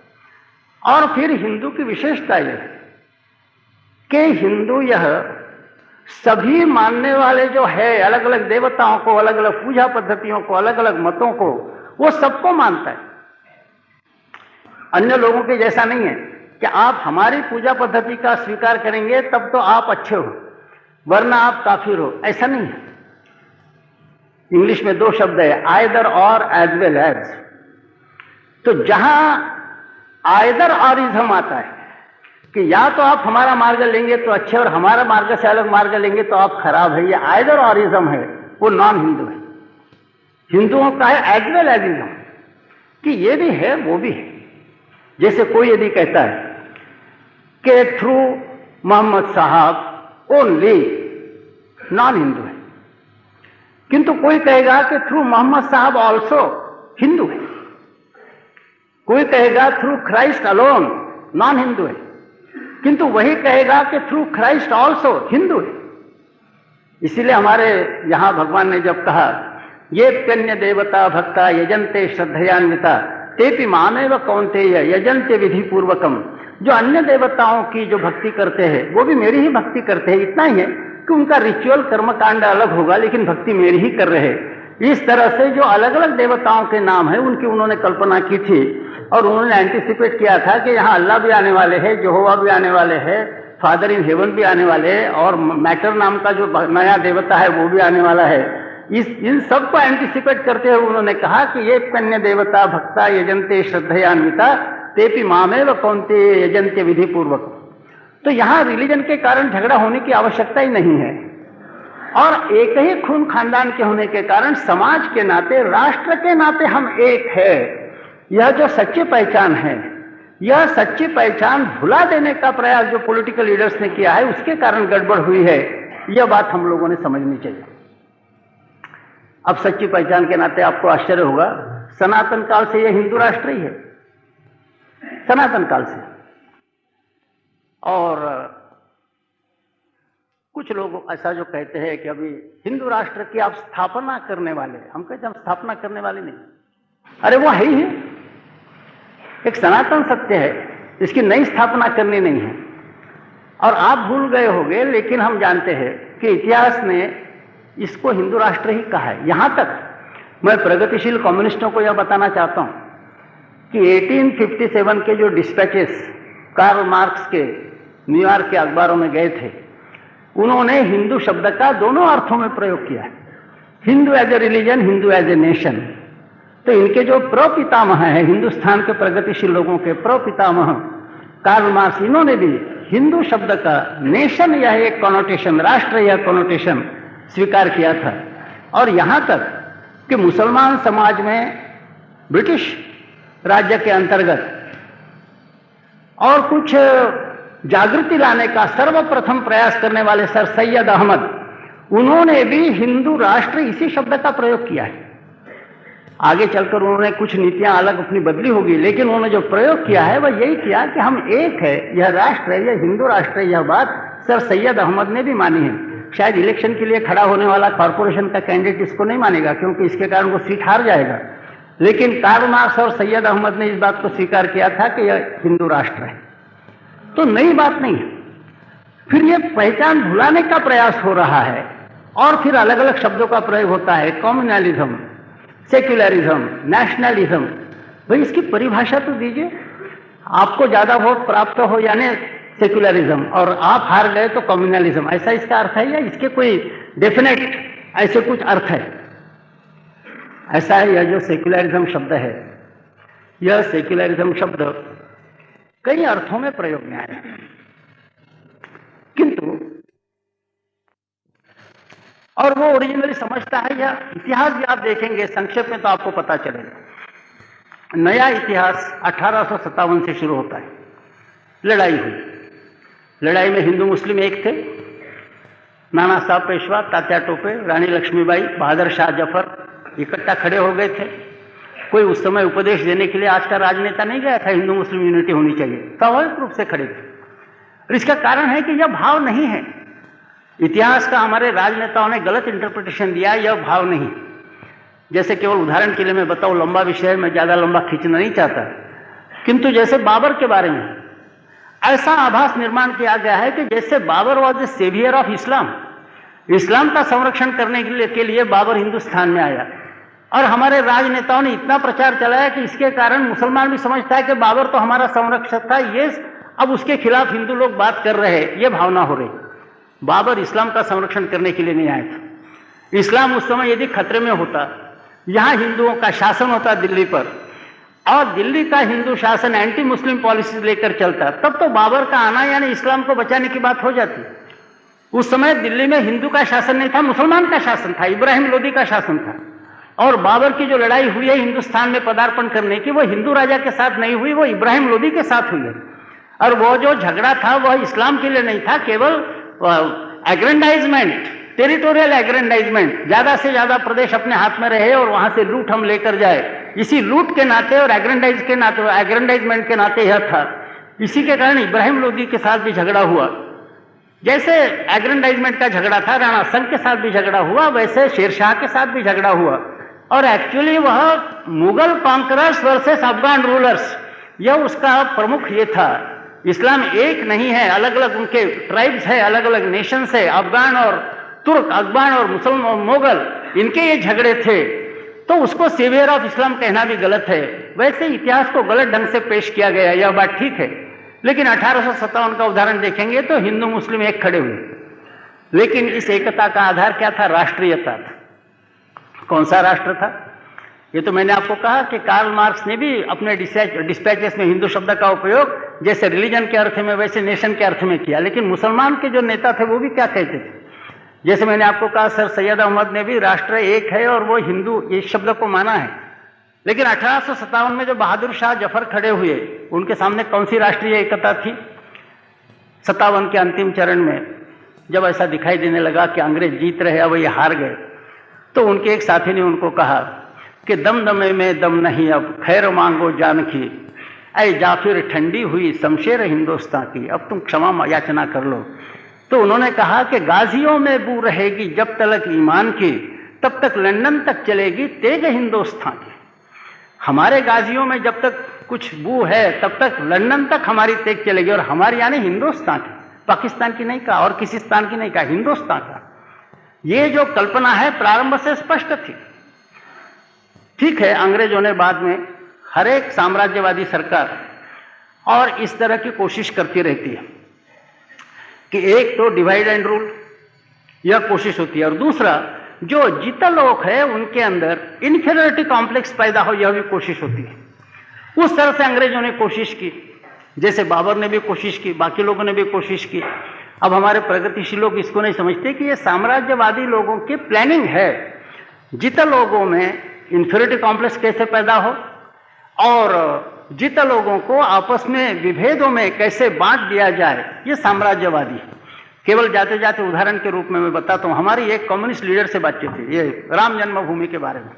Speaker 1: और फिर हिंदू की विशेषता यह कि हिंदू यह सभी मानने वाले जो है, अलग अलग देवताओं को, अलग अलग पूजा पद्धतियों को, अलग अलग मतों को, वो सबको मानता है। अन्य लोगों के जैसा नहीं है कि आप हमारी पूजा पद्धति का स्वीकार करेंगे तब तो आप अच्छे हो, वरना आप काफिर हो, ऐसा नहीं है। इंग्लिश में 2 शब्द है, आइदर और, एज वेल एज। तो जहां आइदर ऑरिज्म आता है कि या तो आप हमारा मार्ग लेंगे तो अच्छे और हमारा मार्ग से अलग मार्ग लेंगे तो आप खराब है, ये आइदर ऑरिज्म है, वो नॉन हिंदू है। हिंदुओं का है एज वेल एजिज्म, कि ये भी है वो भी है। जैसे कोई यदि कहता है कि थ्रू मोहम्मद साहब ओनली, नॉन हिंदू है। किंतु कोई कहेगा कि थ्रू मोहम्मद साहब ऑल्सो, हिंदू है। कोई कहेगा through Christ alone, non Hindu है। किंतु वही कहेगा कि थ्रू क्राइस्ट ऑल्सो, हिंदू है। इसीलिए हमारे यहां भगवान ने जब कहा ये कन्या देवता भक्ता यजंते श्रद्धयान्विता तेपि मामेव कौन्तेय यजंते विधि पूर्वकम, जो अन्य देवताओं की जो भक्ति करते हैं वो भी मेरी ही भक्ति करते हैं। इतना ही है कि उनका रिचुअल कर्मकांड अलग होगा लेकिन भक्ति मेरी ही कर रहे हैं। इस तरह से जो अलग अलग देवताओं के नाम है उनकी उन्होंने कल्पना की थी और उन्होंने एंटिसिपेट किया था कि यहाँ अल्लाह भी आने वाले हैं, यहोवा भी आने वाले हैं, फादर इन हेवन भी आने वाले हैं और मैटर नाम का जो नया देवता है वो भी आने वाला है। इन सब को एंटिसिपेट करते हुए उन्होंने कहा कि ये कन्या देवता भक्ता यजंते श्रद्धयान्विता तेपि मामेव कौन्ते यजंते विधि पूर्वक। तो यहाँ रिलीजन के कारण झगड़ा होने की आवश्यकता ही नहीं है और एक ही खून खानदान के होने के कारण समाज के नाते, राष्ट्र के नाते हम एक है। यह जो सच्ची पहचान है, यह सच्ची पहचान भुला देने का प्रयास जो पॉलिटिकल लीडर्स ने किया है उसके कारण गड़बड़ हुई है। यह बात हम लोगों ने समझनी चाहिए। अब सच्ची पहचान के नाते आपको आश्चर्य होगा, सनातन काल से यह हिंदू राष्ट्र ही है, सनातन काल से। और कुछ लोग ऐसा जो कहते हैं कि अभी हिंदू राष्ट्र की आप स्थापना करने वाले, हम कहते हैं हम स्थापना करने वाले नहीं। अरे वो है ही है, एक सनातन सत्य है, इसकी नई स्थापना करनी नहीं है। और आप भूल गए होंगे लेकिन हम जानते हैं कि इतिहास ने इसको हिंदू राष्ट्र ही कहा है। यहां तक मैं प्रगतिशील कम्युनिस्टों को यह बताना चाहता हूं कि 1857 के जो डिस्पैचेस कार्ल मार्क्स के न्यूयॉर्क के अखबारों में गए थे, उन्होंने हिंदू शब्द का दोनों अर्थों में प्रयोग किया, Hindu as a religion, Hindu as a nation. तो इनके जो प्रपितामह हैं, हिंदुस्तान के प्रगतिशील लोगों के प्रपितामह कार्ल मार्क्स, इन्होंने भी हिंदू शब्द का नेशन यह एक कॉनोटेशन, राष्ट्र यह कॉनोटेशन स्वीकार किया था। और यहां तक कि मुसलमान समाज में ब्रिटिश राज्य के अंतर्गत और कुछ जागृति लाने का सर्वप्रथम प्रयास करने वाले सर सैयद अहमद, उन्होंने भी हिंदू राष्ट्र इसी शब्द का प्रयोग किया है। आगे चलकर उन्होंने कुछ नीतियां अलग अपनी बदली होगी, लेकिन उन्होंने जो प्रयोग किया है वह यही किया कि हम एक है, यह राष्ट्र है, यह हिंदू राष्ट्र है। यह बात सर सैयद अहमद ने भी मानी है। शायद इलेक्शन के लिए खड़ा होने वाला कॉरपोरेशन का कैंडिडेट इसको नहीं मानेगा, क्योंकि इसके कारण वो सीट हार जाएगा, लेकिन कार्ल मार्क्स और सैयद अहमद ने इस बात को स्वीकार किया था कि यह हिंदू राष्ट्र है। तो नई बात नहीं है। फिर यह पहचान भुलाने का प्रयास हो रहा है और फिर अलग अलग शब्दों का प्रयोग होता है, कम्युनलिज्म, सेक्युलरिज्म, नेशनलिज्म। भाई इसकी परिभाषा तो दीजिए। आपको ज्यादा वोट प्राप्त हो यानी सेक्युलरिज्म, और आप हार गए तो कम्युनलिज्म, ऐसा इसका अर्थ है या इसके कोई डेफिनेट ऐसे कुछ अर्थ है? ऐसा है। यह जो सेक्युलरिज्म शब्द है, यह सेक्युलरिज्म शब्द कई अर्थों में प्रयोग में आया, किंतु और वो ओरिजिनली समझता है, या इतिहास भी आप देखेंगे संक्षेप में तो आपको पता चलेगा। नया इतिहास 1857 से शुरू होता है। लड़ाई हुई। लड़ाई में हिंदू मुस्लिम एक थे। नाना साहब पेशवा, तात्या टोपे, रानी लक्ष्मीबाई, बहादुर शाह जफर इकट्ठा खड़े हो गए थे। कोई उस समय उपदेश देने के लिए आज का राजनेता नहीं गया था हिंदू मुस्लिम यूनिटी होनी चाहिए, स्वाभाविक रूप से खड़े थे। और इसका कारण है कि यह भाव नहीं है। इतिहास का हमारे राजनेताओं ने गलत इंटरप्रिटेशन दिया, यह भाव नहीं। जैसे केवल उदाहरण के लिए मैं बताऊं, लंबा विषय में ज्यादा लंबा खींचना नहीं चाहता, किंतु जैसे बाबर के बारे में ऐसा आभास निर्माण किया गया है कि जैसे Babar was the saviour of Islam, इस्लाम का संरक्षण करने के लिए बाबर हिंदुस्तान में आया। और हमारे राजनेताओं ने इतना प्रचार चलाया कि इसके कारण मुसलमान भी समझता है कि बाबर तो हमारा संरक्षक था, ये अब उसके खिलाफ हिंदू लोग बात कर रहे हैं, ये भावना हो रही। बाबर इस्लाम का संरक्षण करने के लिए नहीं आया था। इस्लाम उस समय यदि खतरे में होता, यहां हिंदुओं का शासन होता दिल्ली पर, और दिल्ली का हिंदू शासन एंटी मुस्लिम पॉलिसी लेकर चलता, तब तो बाबर का आना यानी इस्लाम को बचाने की बात हो जाती। उस समय दिल्ली में हिंदू का शासन नहीं था, मुसलमान का शासन था, इब्राहिम लोदी का शासन था। और बाबर की जो लड़ाई हुई है हिंदुस्तान में पदार्पण करने की, वो हिंदू राजा के साथ नहीं हुई, वो इब्राहिम लोदी के साथ हुई है। और वो जो झगड़ा था वह इस्लाम के लिए नहीं था, केवल एग्रेंडाइजमेंट, टेरिटोरियल एग्रेंडाइजमेंट, ज्यादा से ज्यादा प्रदेश अपने हाथ में रहे और वहां से लूट हम लेकर जाए। इसी लूट के नाते और एग्रेंडाइजमेंट के नाते यह था। इसी के कारण इब्राहिम लोदी के साथ भी झगड़ा हुआ। जैसे एग्रेंडाइजमेंट का झगड़ा था, राणा संघ के साथ भी झगड़ा हुआ, वैसे शेरशाह के साथ भी झगड़ा हुआ। और एक्चुअली वह Mughal conquerors versus Afghan rulers, यह उसका प्रमुख ये था। इस्लाम एक नहीं है, अलग अलग उनके ट्राइब्स है, अलग अलग नेशंस है, अफगान और तुर्क, अफगान और मुसलमान मोगल, इनके ये झगड़े थे। तो उसको सेवियर ऑफ इस्लाम कहना भी गलत है। वैसे इतिहास को गलत ढंग से पेश किया गया, यह बात ठीक है। लेकिन 1857 का उदाहरण देखेंगे तो हिंदू मुस्लिम एक खड़े हुए, लेकिन इस एकता का आधार क्या था? राष्ट्रीयता था। कौन सा राष्ट्र था? ये तो मैंने आपको कहा कि कार्ल मार्क्स ने भी अपने डिस्पैचेस में हिंदू शब्द का उपयोग जैसे रिलीजन के अर्थ में वैसे नेशन के अर्थ में किया। लेकिन मुसलमान के जो नेता थे वो भी क्या कहते थे? जैसे मैंने आपको कहा, सर सैयद अहमद ने भी राष्ट्र एक है और वो हिंदू इस शब्द को माना है। लेकिन 1857 में जो बहादुर शाह जफर खड़े हुए, उनके सामने कौन सी राष्ट्रीय एकता थी? 57 के अंतिम चरण में जब ऐसा दिखाई देने लगा कि अंग्रेज जीत रहे, अब ये हार गए, तो उनके एक साथी ने उनको कहा कि दमदमे में दम नहीं, अब खैर मांगो जान की, ऐ जाफिर ठंडी हुई शमशेर हिंदुस्तान की, अब तुम क्षमा याचना कर लो। तो उन्होंने कहा कि गाजियों में बू रहेगी जब तक ईमान की, तब तक लंदन तक चलेगी तेग हिंदुस्तान की। हमारे गाजियों में जब तक कुछ बू है तब तक लंदन तक हमारी तेग चलेगी। और हमारी यानी हिंदुस्तान की, पाकिस्तान की नहीं कहा और किसी स्थान की नहीं कहा, हिंदुस्तान का। ये जो कल्पना है प्रारंभ से स्पष्ट थी। ठीक है, अंग्रेजों ने बाद में हर एक साम्राज्यवादी सरकार और इस तरह की कोशिश करती रहती है कि एक तो डिवाइड एंड रूल, यह कोशिश होती है, और दूसरा जो जीता लोग है उनके अंदर इन्फीरियरिटी कॉम्प्लेक्स पैदा हो, यह भी कोशिश होती है। उस तरह से अंग्रेजों ने कोशिश की, जैसे बाबर ने भी कोशिश की, बाकी लोगों ने भी कोशिश की। अब हमारे प्रगतिशील लोग इसको नहीं समझते कि यह साम्राज्यवादी लोगों की प्लानिंग है। जीता लोगों में इन्फीरियरिटी कॉम्प्लेक्स कैसे पैदा हो और जित लोगों को आपस में विभेदों में कैसे बांट दिया जाए, ये साम्राज्यवादी है। केवल जाते जाते उदाहरण के रूप में मैं बताता हूँ, हमारी एक कम्युनिस्ट लीडर से बातचीत थी ये राम जन्मभूमि के बारे में।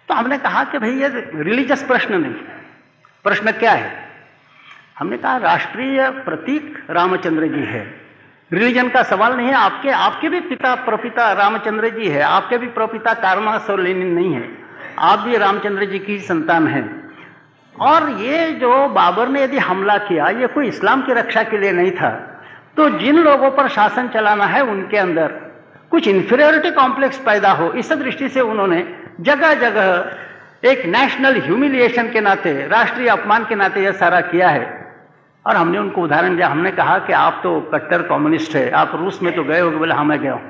Speaker 1: तो हमने कहा कि भाई ये रिलीजियस प्रश्न नहीं, प्रश्न क्या है? हमने कहा राष्ट्रीय प्रतीक रामचंद्र जी है, रिलीजन का सवाल नहीं है। आपके भी पिता प्रपिता रामचंद्र जी है, आपके भी प्रपिता कार्ल मार्क्स और लेनिन नहीं है, आप भी रामचंद्र जी की संतान हैं। और ये जो बाबर ने यदि हमला किया, ये कोई इस्लाम की रक्षा के लिए नहीं था। तो जिन लोगों पर शासन चलाना है उनके अंदर कुछ इंफीरियरिटी कॉम्प्लेक्स पैदा हो, इस दृष्टि से उन्होंने जगह जगह एक नेशनल ह्यूमिलिएशन के नाते, राष्ट्रीय अपमान के नाते यह सारा किया है। और हमने उनको उदाहरण दिया, हमने कहा कि आप तो कट्टर कम्युनिस्ट है, आप रूस में तो गए होगे? बोले हाँ मैं गया हूँ।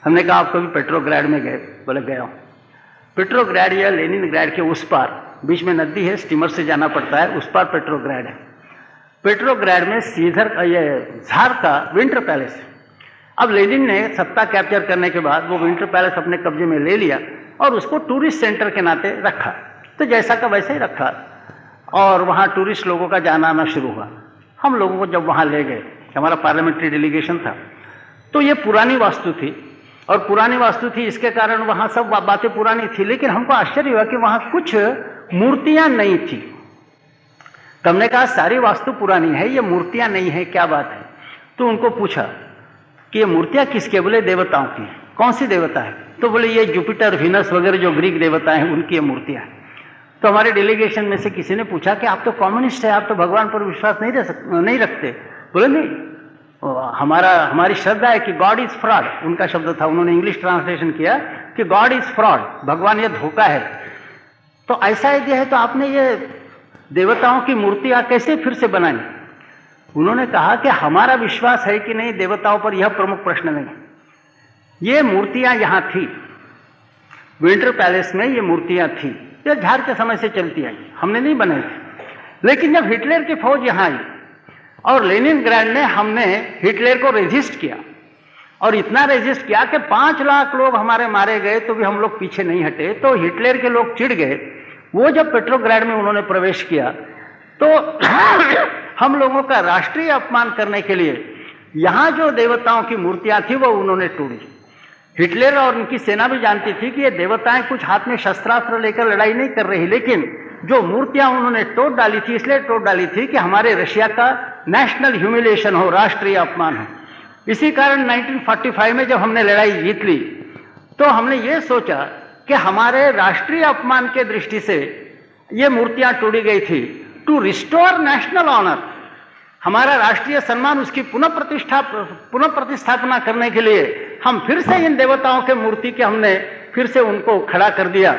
Speaker 1: हमने कहा आप कभी पेट्रोग्राड में गए? बोले गया हूँ। पेट्रोग्राड या लेनिनग्राड के उस पार बीच में नदी है, स्टीमर से जाना पड़ता है, उस पार पेट्रोग्राड है। पेट्रोग्राड में सीधर ये ज़ार का विंटर पैलेस है। अब लेनिन ने सत्ता कैप्चर करने के बाद वो विंटर पैलेस अपने कब्जे में ले लिया और उसको टूरिस्ट सेंटर के नाते रखा। तो जैसा का वैसे ही रखा और वहाँ टूरिस्ट लोगों का जाना आना शुरू हुआ। हम लोगों को जब वहाँ ले गए, हमारा पार्लियामेंट्री डेलीगेशन था, तो ये पुरानी वास्तु थी और पुरानी वास्तु थी, इसके कारण वहाँ सब बातें पुरानी थी। लेकिन हमको आश्चर्य हुआ कि वहाँ कुछ मूर्तियाँ नहीं थी। तो हमने कहा सारी वास्तु पुरानी है, ये मूर्तियाँ नहीं है, क्या बात है? तो उनको पूछा कि ये मूर्तियाँ किसके? बोले देवताओं की। कौन सी देवता है? तो बोले ये जुपिटर वीनस वगैरह जो ग्रीक देवताएं हैं उनकी ये मूर्तियाँ हैं। तो हमारे डेलीगेशन में से किसी ने पूछा कि आप तो कम्युनिस्ट है, आप तो भगवान पर विश्वास नहीं रखते? बोले नहीं, हमारी श्रद्धा है कि गॉड इज फ्रॉड, उनका शब्द था, उन्होंने इंग्लिश ट्रांसलेशन किया कि गॉड इज फ्रॉड, भगवान ये धोखा है। तो ऐसा यदि है तो आपने ये देवताओं की मूर्तियाँ कैसे फिर से बनाई? उन्होंने कहा कि हमारा विश्वास है कि नहीं देवताओं पर, यह प्रमुख प्रश्न नहीं। ये मूर्तियाँ यहाँ थी, विंटर पैलेस में ये मूर्तियाँ थी, ये ज़ार के समय से चलती आई, हमने नहीं बनाई थी। लेकिन जब हिटलर की फौज यहाँ आई और लेनिनग्राड ने, हमने हिटलर को रेजिस्ट किया और इतना रेजिस्ट किया कि 5 लाख लोग हमारे मारे गए, तो भी हम लोग पीछे नहीं हटे। तो हिटलर के लोग चिढ़ गए। वो जब पेट्रोग्राड में उन्होंने प्रवेश किया तो हम लोगों का राष्ट्रीय अपमान करने के लिए यहाँ जो देवताओं की मूर्तियाँ थी वो उन्होंने तोड़ी। हिटलर और उनकी सेना भी जानती थी कि ये देवताएं कुछ हाथ में शस्त्रास्त्र लेकर लड़ाई नहीं कर रही, लेकिन जो मूर्तियां उन्होंने तोड़ डाली थी, इसलिए तोड़ डाली थी कि हमारे रशिया का नेशनल ह्यूमिलिएशन हो, राष्ट्रीय अपमान हो। इसी कारण 1945 में जब हमने लड़ाई जीत ली तो हमने ये सोचा कि हमारे राष्ट्रीय अपमान के दृष्टि से ये मूर्तियां तोड़ी गई थी, टू रिस्टोर नेशनल ऑनर, हमारा राष्ट्रीय सम्मान, उसकी पुनः प्रतिष्ठापना करने के लिए हम फिर से इन देवताओं के मूर्ति के हमने फिर से उनको खड़ा कर दिया।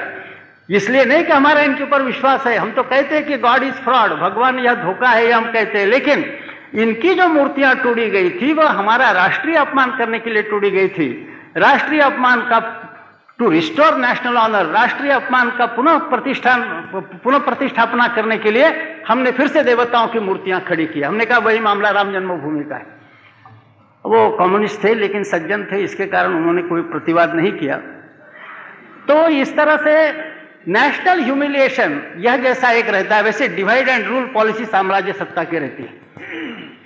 Speaker 1: इसलिए नहीं कि हमारा इनके ऊपर विश्वास है, हम तो कहते हैं कि गॉड इज फ्रॉड, भगवान यह धोखा है, ये हम कहते हैं, लेकिन इनकी जो मूर्तियां तोड़ी गई थी वह हमारा राष्ट्रीय अपमान करने के लिए तोड़ी गई थी। राष्ट्रीय अपमान का, टू रिस्टोर नेशनल ऑनर, राष्ट्रीय अपमान का पुनः प्रतिष्ठापना करने के लिए हमने फिर से देवताओं की मूर्तियां खड़ी की। हमने कहा वही मामला राम जन्मभूमि का है। वो कम्युनिस्ट थे लेकिन सज्जन थे, इसके कारण उन्होंने कोई प्रतिवाद नहीं किया। तो इस तरह से नेशनल ह्यूमिलिएशन यह जैसा एक रहता है, वैसे डिवाइड एंड रूल पॉलिसी साम्राज्य सत्ता की रहती है।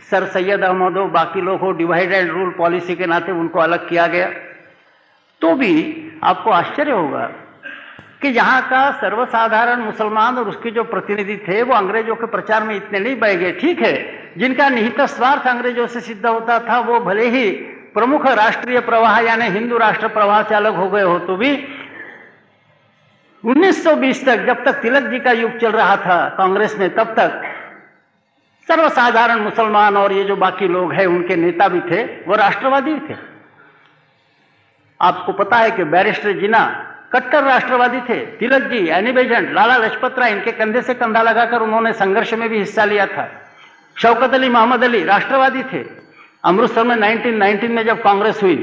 Speaker 1: सर सैयद अहमद हो, बाकी लोग हो, डिवाइड एंड रूल पॉलिसी के नाते उनको अलग किया गया। तो भी आपको आश्चर्य होगा कि यहाँ का सर्वसाधारण मुसलमान और उसके जो प्रतिनिधि थे वो अंग्रेजों के प्रचार में इतने नहीं बह गए। ठीक है, जिनका निहित स्वार्थ अंग्रेजों से सिद्ध होता था वो भले ही प्रमुख राष्ट्रीय प्रवाह यानी हिंदू राष्ट्र प्रवाह से अलग हो गए हो, तो भी 1920 तक, जब तक तिलक जी का युग चल रहा था कांग्रेस में, तब तक सर्वसाधारण मुसलमान और ये जो बाकी लोग हैं उनके नेता भी थे, वो राष्ट्रवादी थे। आपको पता है कि बैरिस्टर जिन्ना कट्टर राष्ट्रवादी थे, तिलक जी, एनी बेजेंट, लाला लाजपत राय, इनके कंधे से कंधा लगाकर उन्होंने संघर्ष में भी हिस्सा लिया था। शौकत अली, मोहम्मद अली राष्ट्रवादी थे। अमृतसर में 1919 में जब कांग्रेस हुई,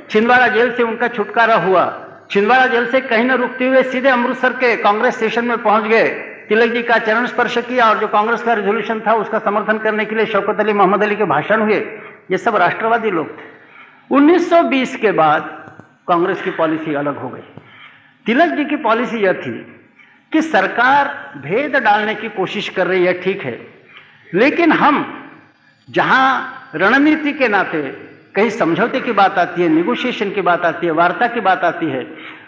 Speaker 1: छिंदवाड़ा जेल से उनका छुटकारा हुआ। छिंदवाड़ा जेल से कहीं न रुकते हुए सीधे अमृतसर के कांग्रेस स्टेशन में पहुंच गए, तिलक जी का चरण स्पर्श किया और जो कांग्रेस का रेजोल्यूशन था उसका समर्थन करने के लिए शौकत अली, मोहम्मद अली के भाषण हुए। ये सब राष्ट्रवादी लोग थे। 1920 के बाद कांग्रेस की पॉलिसी अलग हो गई। तिलक जी की पॉलिसी यह थी कि सरकार भेद डालने की कोशिश कर रही है, ठीक है, लेकिन हम जहां रणनीति के नाते कहीं समझौते की बात आती है, निगोशिएशन की बात आती है, वार्ता की बात आती है,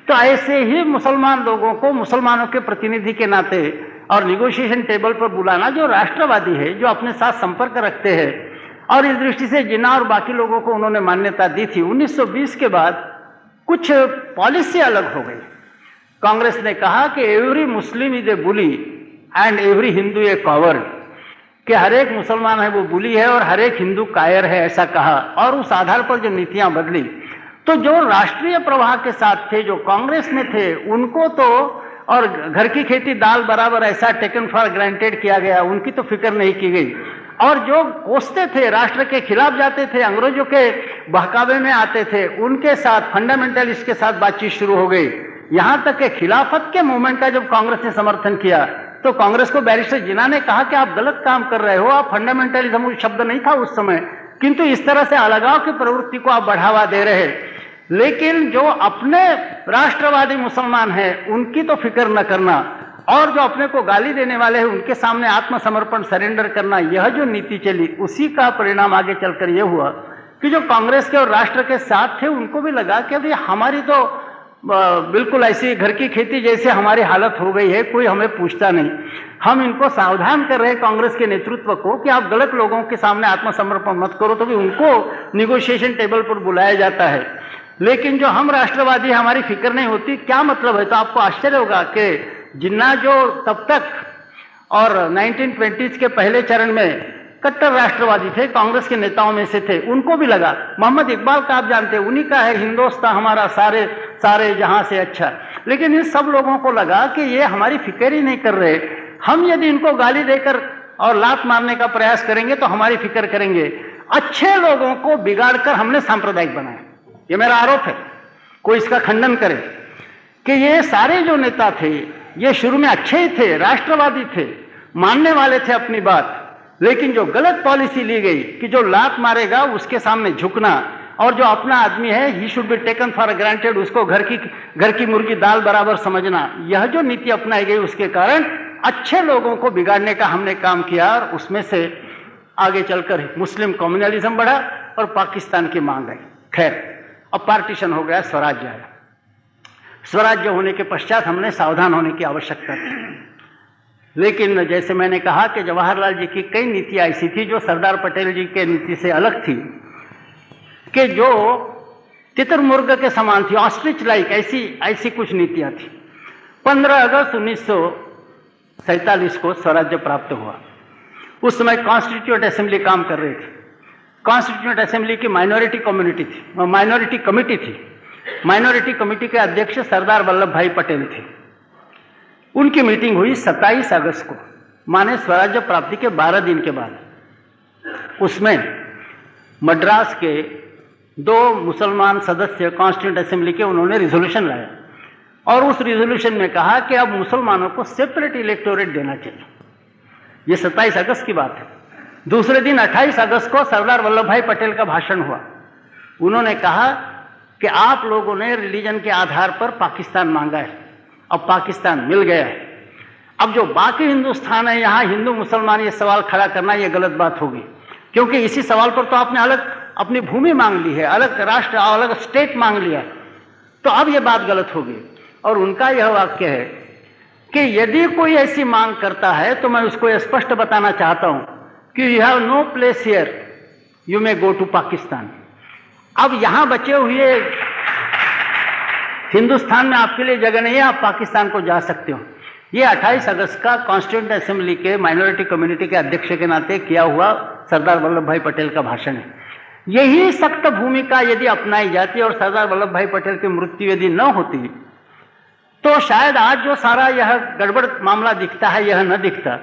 Speaker 1: तो ऐसे ही मुसलमान लोगों को मुसलमानों के प्रतिनिधि के नाते और निगोशिएशन टेबल पर बुलाना जो राष्ट्रवादी है, जो अपने साथ संपर्क रखते हैं, और इस दृष्टि से जिन्ना और बाकी लोगों को उन्होंने मान्यता दी थी। 1920 के बाद कुछ पॉलिसी अलग हो गई। कांग्रेस ने कहा कि every Muslim is a bully and every Hindu A coward, कि हर एक मुसलमान है वो बुली है और हर एक हिंदू कायर है, ऐसा कहा। और उस आधार पर जो नीतियां बदली, तो जो राष्ट्रीय प्रवाह के साथ थे, जो कांग्रेस में थे, उनको तो और घर की खेती दाल बराबर ऐसा टेकन फॉर ग्रांटेड किया गया, उनकी तो फिक्र नहीं की गई। और जो कोसते थे, राष्ट्र के खिलाफ जाते थे, अंग्रेजों के बहकावे में आते थे, उनके साथ फंडामेंटलिस्ट के साथ बातचीत शुरू हो गई। यहां तक कि खिलाफत के मूवमेंट का जब कांग्रेस ने समर्थन किया तो कांग्रेस को बैरिस्टर जिन्ना ने कहा कि आप गलत काम कर रहे हो, आप फंडामेंटलिज्म शब्द नहीं था उस समय, किंतु इस तरह से अलगाव की प्रवृत्ति को आप बढ़ावा दे रहे। लेकिन जो अपने राष्ट्रवादी मुसलमान हैं उनकी तो फिक्र न करना, और जो अपने को गाली देने वाले हैं उनके सामने आत्मसमर्पण, सरेंडर करना, यह जो नीति चली, उसी का परिणाम आगे चलकर यह हुआ कि जो कांग्रेस के और राष्ट्र के साथ थे उनको भी लगा कि अभी हमारी तो बिल्कुल ऐसी घर की खेती जैसे हमारी हालत हो गई है, कोई हमें पूछता नहीं। हम इनको सावधान कर रहे हैं कांग्रेस के नेतृत्व को कि आप गलत लोगों के सामने आत्मसमर्पण मत करो, तो भी उनको निगोशिएशन टेबल पर बुलाया जाता है। लेकिन जो हम राष्ट्रवादी, हमारी फिक्र नहीं होती, क्या मतलब है? तो आपको आश्चर्य होगा कि जिन्ना जो तब तक और 1920s के पहले चरण में कट्टर राष्ट्रवादी थे, कांग्रेस के नेताओं में से थे, उनको भी लगा, मोहम्मद इकबाल का आप जानते हैं, उन्हीं का है हिंदुस्तान हमारा सारे सारे जहां से अच्छा। लेकिन इन सब लोगों को लगा कि ये हमारी फिक्र ही नहीं कर रहे, हम यदि इनको गाली देकर और लात मारने का प्रयास करेंगे तो हमारी फिक्र करेंगे। अच्छे लोगों को बिगाड़कर हमने सांप्रदायिक बनाया, ये मेरा आरोप है, कोई इसका खंडन करे कि ये सारे जो नेता थे ये शुरू में अच्छे ही थे, राष्ट्रवादी थे, मानने वाले थे अपनी बात, लेकिन जो गलत पॉलिसी ली गई कि जो लात मारेगा उसके सामने झुकना, और जो अपना आदमी है he should be taken for granted, उसको घर की मुर्गी दाल बराबर समझना, यह जो नीति अपनाई गई उसके कारण अच्छे लोगों को बिगाड़ने का हमने काम किया। और उसमें से आगे चलकर मुस्लिम कम्युनलिज्म बढ़ा और पाकिस्तान की मांग आई। खैर, अब पार्टीशन हो गया, स्वराज्य आया। स्वराज्य होने के पश्चात हमने सावधान होने की आवश्यकता थी। लेकिन जैसे मैंने कहा कि जवाहरलाल जी की कई नीतियां ऐसी थी जो सरदार पटेल जी के नीति से अलग थी, कि जो तितरमुर्ग के समान थी, ऑस्ट्रिच लाइक, ऐसी कुछ नीतियां थी। 15 अगस्त 1947 को स्वराज्य प्राप्त हुआ। उस समय कॉन्स्टिट्यूएंट असेंबली काम कर रही थी। कॉन्स्टिट्यूएंट असेंबली की माइनॉरिटी कम्युनिटी थी, माइनॉरिटी कमिटी थी। माइनॉरिटी कमिटी के अध्यक्ष सरदार वल्लभ भाई पटेल थे। उनकी मीटिंग हुई 27 अगस्त को, माने स्वराज्य प्राप्ति के 12 दिन के बाद। उसमें मद्रास के 2 मुसलमान सदस्य कॉन्स्टिट्यूएंट असेंबली के, उन्होंने रिजोल्यूशन लाया और उस रिजोल्यूशन में कहा कि अब मुसलमानों को सेपरेट इलेक्टोरेट देना चाहिए। ये 27 अगस्त की बात है। दूसरे दिन 28 अगस्त को सरदार वल्लभ भाई पटेल का भाषण हुआ। उन्होंने कहा कि आप लोगों ने रिलीजन के आधार पर पाकिस्तान मांगा है, अब पाकिस्तान मिल गया है। अब जो बाकी हिंदुस्तान है, यहां हिंदू मुसलमान ये सवाल खड़ा करना ये गलत बात होगी, क्योंकि इसी सवाल पर तो आपने अलग अपनी भूमि मांग ली है, अलग राष्ट्र, अलग स्टेट मांग लिया, तो अब ये बात गलत होगी। और उनका यह वाक्य है कि यदि कोई ऐसी मांग करता है तो मैं उसको स्पष्ट बताना चाहता हूं कि you have no place here, you may go to Pakistan. अब यहां बचे हुए हिंदुस्तान में आपके लिए जगह नहीं है, आप पाकिस्तान को जा सकते हो। ये 28 अगस्त का कॉन्स्टिट्यूएंट असेंबली के माइनॉरिटी कम्युनिटी के अध्यक्ष के नाते किया हुआ सरदार वल्लभ भाई पटेल का भाषण है। यही सख्त भूमिका यदि अपनाई जाती और सरदार वल्लभ भाई पटेल की मृत्यु यदि न होती तो शायद आज जो सारा यह गड़बड़ मामला दिखता है यह न दिखता।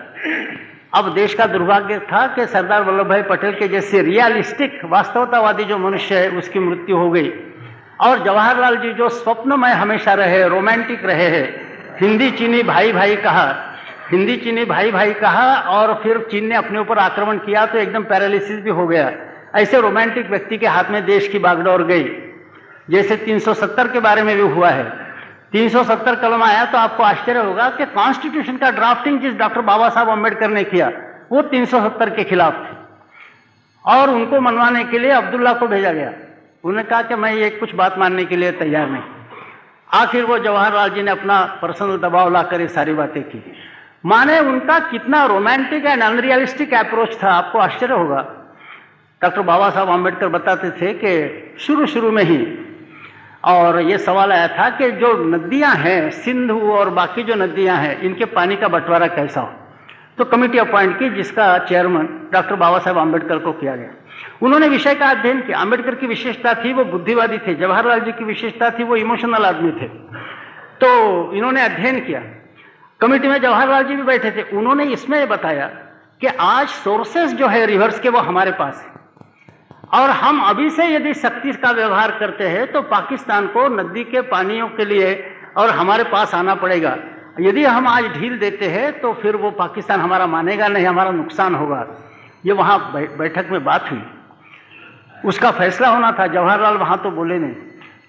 Speaker 1: अब देश का दुर्भाग्य था कि सरदार वल्लभ भाई पटेल के जैसे रियलिस्टिक, वास्तवतावादी जो मनुष्य है उसकी मृत्यु हो गई, और जवाहरलाल जी जो स्वप्नमय हमेशा रहे, रोमांटिक रहे हैं, हिंदी चीनी भाई भाई कहा, हिंदी चीनी भाई भाई कहा, और फिर चीन ने अपने ऊपर आक्रमण किया तो एकदम पैरालिसिस भी हो गया। ऐसे रोमांटिक व्यक्ति के हाथ में देश की बागडोर गई, जैसे 370 के बारे में भी हुआ है। 370 कलम आया तो आपको आश्चर्य होगा कि कॉन्स्टिट्यूशन का ड्राफ्टिंग जिस डॉक्टर बाबा साहब अम्बेडकर ने किया वो 370 के खिलाफ थे, और उनको मनवाने के लिए अब्दुल्ला को भेजा गया। उन्होंने कहा कि मैं ये कुछ बात मानने के लिए तैयार नहीं। आखिर वो जवाहरलाल जी ने अपना पर्सनल दबाव लाकर ये सारी बातें की। माने उनका कितना रोमांटिक एंड अनरियलिस्टिक अप्रोच था, आपको आश्चर्य होगा। डॉक्टर बाबा साहब अम्बेडकर बताते थे कि शुरू में ही, और ये सवाल आया था कि जो नदियां हैं, सिंधु और बाकी जो नदियां हैं, इनके पानी का बंटवारा कैसा हो। तो कमेटी अपॉइंट की जिसका चेयरमैन डॉक्टर बाबा साहब अम्बेडकर को किया गया। उन्होंने विषय का अध्ययन किया। अम्बेडकर की विशेषता थी वो बुद्धिवादी थे, जवाहरलाल जी की विशेषता थी वो इमोशनल आदमी थे। तो इन्होंने अध्ययन किया। कमेटी में जवाहरलाल जी भी बैठे थे। उन्होंने इसमें बताया कि आज सोर्सेस जो है रिवर्स के वो हमारे पास है, और हम अभी से यदि सख्ती का व्यवहार करते हैं तो पाकिस्तान को नदी के पानियों के लिए और हमारे पास आना पड़ेगा। यदि हम आज ढील देते हैं तो फिर वो पाकिस्तान हमारा मानेगा नहीं, हमारा नुकसान होगा। ये वहाँ बैठक में बात हुई, उसका फैसला होना था। जवाहरलाल वहाँ तो बोले नहीं,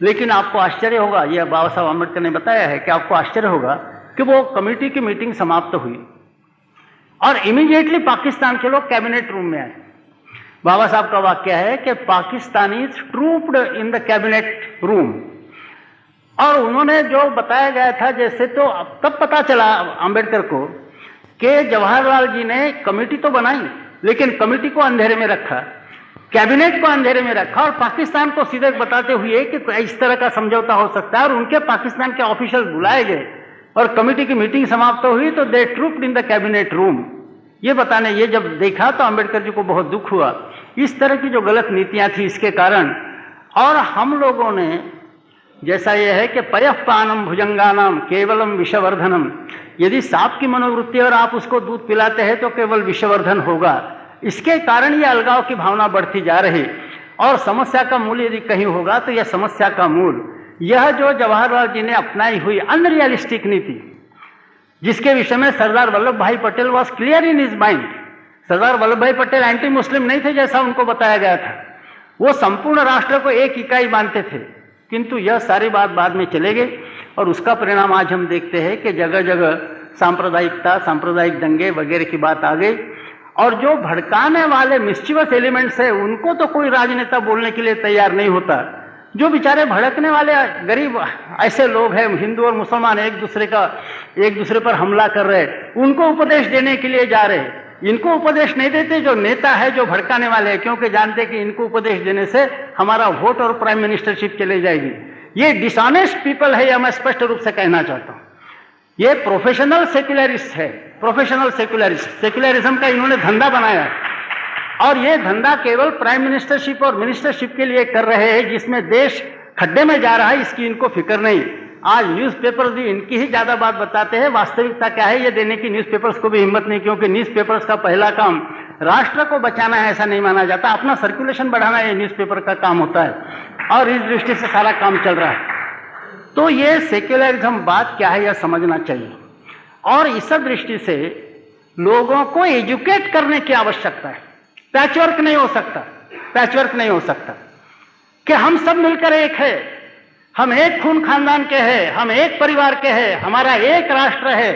Speaker 1: लेकिन आपको आश्चर्य होगा, ये बाबा साहब अम्बेडकर ने बताया है कि आपको आश्चर्य होगा कि वो कमेटी की मीटिंग समाप्त हुई और इमीडिएटली पाकिस्तान के लोग कैबिनेट रूम में आए। बाबा साहब का वाक्य है कि Pakistani trooped in the cabinet room, और उन्होंने जो बताया गया था जैसे, तो तब पता चला अंबेडकर को कि जवाहरलाल जी ने कमेटी तो बनाई लेकिन कमेटी को अंधेरे में रखा, कैबिनेट को अंधेरे में रखा, और पाकिस्तान को सीधे बताते हुए कि इस तरह का समझौता हो सकता है, और उनके पाकिस्तान के ऑफिशियल बुलाए गए और कमेटी की मीटिंग समाप्त हुई तो दे ट्रूप्ड इन द कैबिनेट रूम। ये बताने, ये जब देखा तो अंबेडकर जी को बहुत दुख हुआ। इस तरह की जो गलत नीतियां थी इसके कारण, और हम लोगों ने जैसा यह है कि पयःपानम भुजंगानाम केवलम विषवर्धनम, यदि सांप की मनोवृत्ति और आप उसको दूध पिलाते हैं तो केवल विषवर्धन होगा। इसके कारण यह अलगाव की भावना बढ़ती जा रही, और समस्या का मूल यदि कहीं होगा तो यह समस्या का मूल यह जो जवाहरलाल जी ने अपनाई हुई अनरियलिस्टिक नीति, जिसके विषय में Sardar Vallabhbhai Patel was clear in his mind. Sardar Vallabhbhai Patel anti Muslim नहीं थे जैसा उनको बताया गया था, वो संपूर्ण राष्ट्र को एक इकाई मानते थे, किंतु यह सारी बात बाद में चले गई, और उसका परिणाम आज हम देखते हैं कि जगह जगह सांप्रदायिकता, सांप्रदायिक दंगे वगैरह की बात आ गई, और जो भड़काने वाले मिस्चिवस एलिमेंट्स है उनको तो कोई राजनेता बोलने के लिए तैयार नहीं होता। जो बेचारे भड़कने वाले गरीब ऐसे लोग हैं, हिंदू और मुसलमान एक दूसरे पर हमला कर रहे, उनको उपदेश देने के लिए जा रहे, इनको उपदेश नहीं देते जो नेता है, जो भड़काने वाले हैं, क्योंकि जानते कि इनको उपदेश देने से हमारा वोट और प्राइम मिनिस्टरशिप चले जाएगी। ये डिसऑनेस्ट पीपल है, यह मैं स्पष्ट रूप से कहना चाहता हूं। ये प्रोफेशनल सेक्युलरिस्ट है, प्रोफेशनल सेक्युलरिस्ट, सेक्युलरिज्म का इन्होंने धंधा बनाया, और ये धंधा केवल प्राइम मिनिस्टरशिप और मिनिस्टरशिप के लिए कर रहे हैं, जिसमें देश खड्डे में जा रहा है इसकी इनको फिक्र नहीं। आज न्यूज़पेपर्स भी इनकी ही ज्यादा बात बताते हैं, वास्तविकता क्या है ये देने की न्यूज़पेपर्स को भी हिम्मत नहीं, क्योंकि न्यूज़पेपर्स का पहला काम राष्ट्र को बचाना है ऐसा नहीं माना जाता, अपना सर्कुलेशन बढ़ाना ये न्यूज़पेपर का काम होता है, और इस दृष्टि से सारा काम चल रहा है। तो ये सेक्युलरिज्म बात क्या है यह समझना चाहिए, और इस दृष्टि से लोगों को एजुकेट करने की आवश्यकता है। पैचवर्क नहीं हो सकता, पैचवर्क नहीं हो सकता कि हम सब मिलकर एक है, हम एक खून खानदान के हैं, हम एक परिवार के हैं, हमारा एक राष्ट्र है।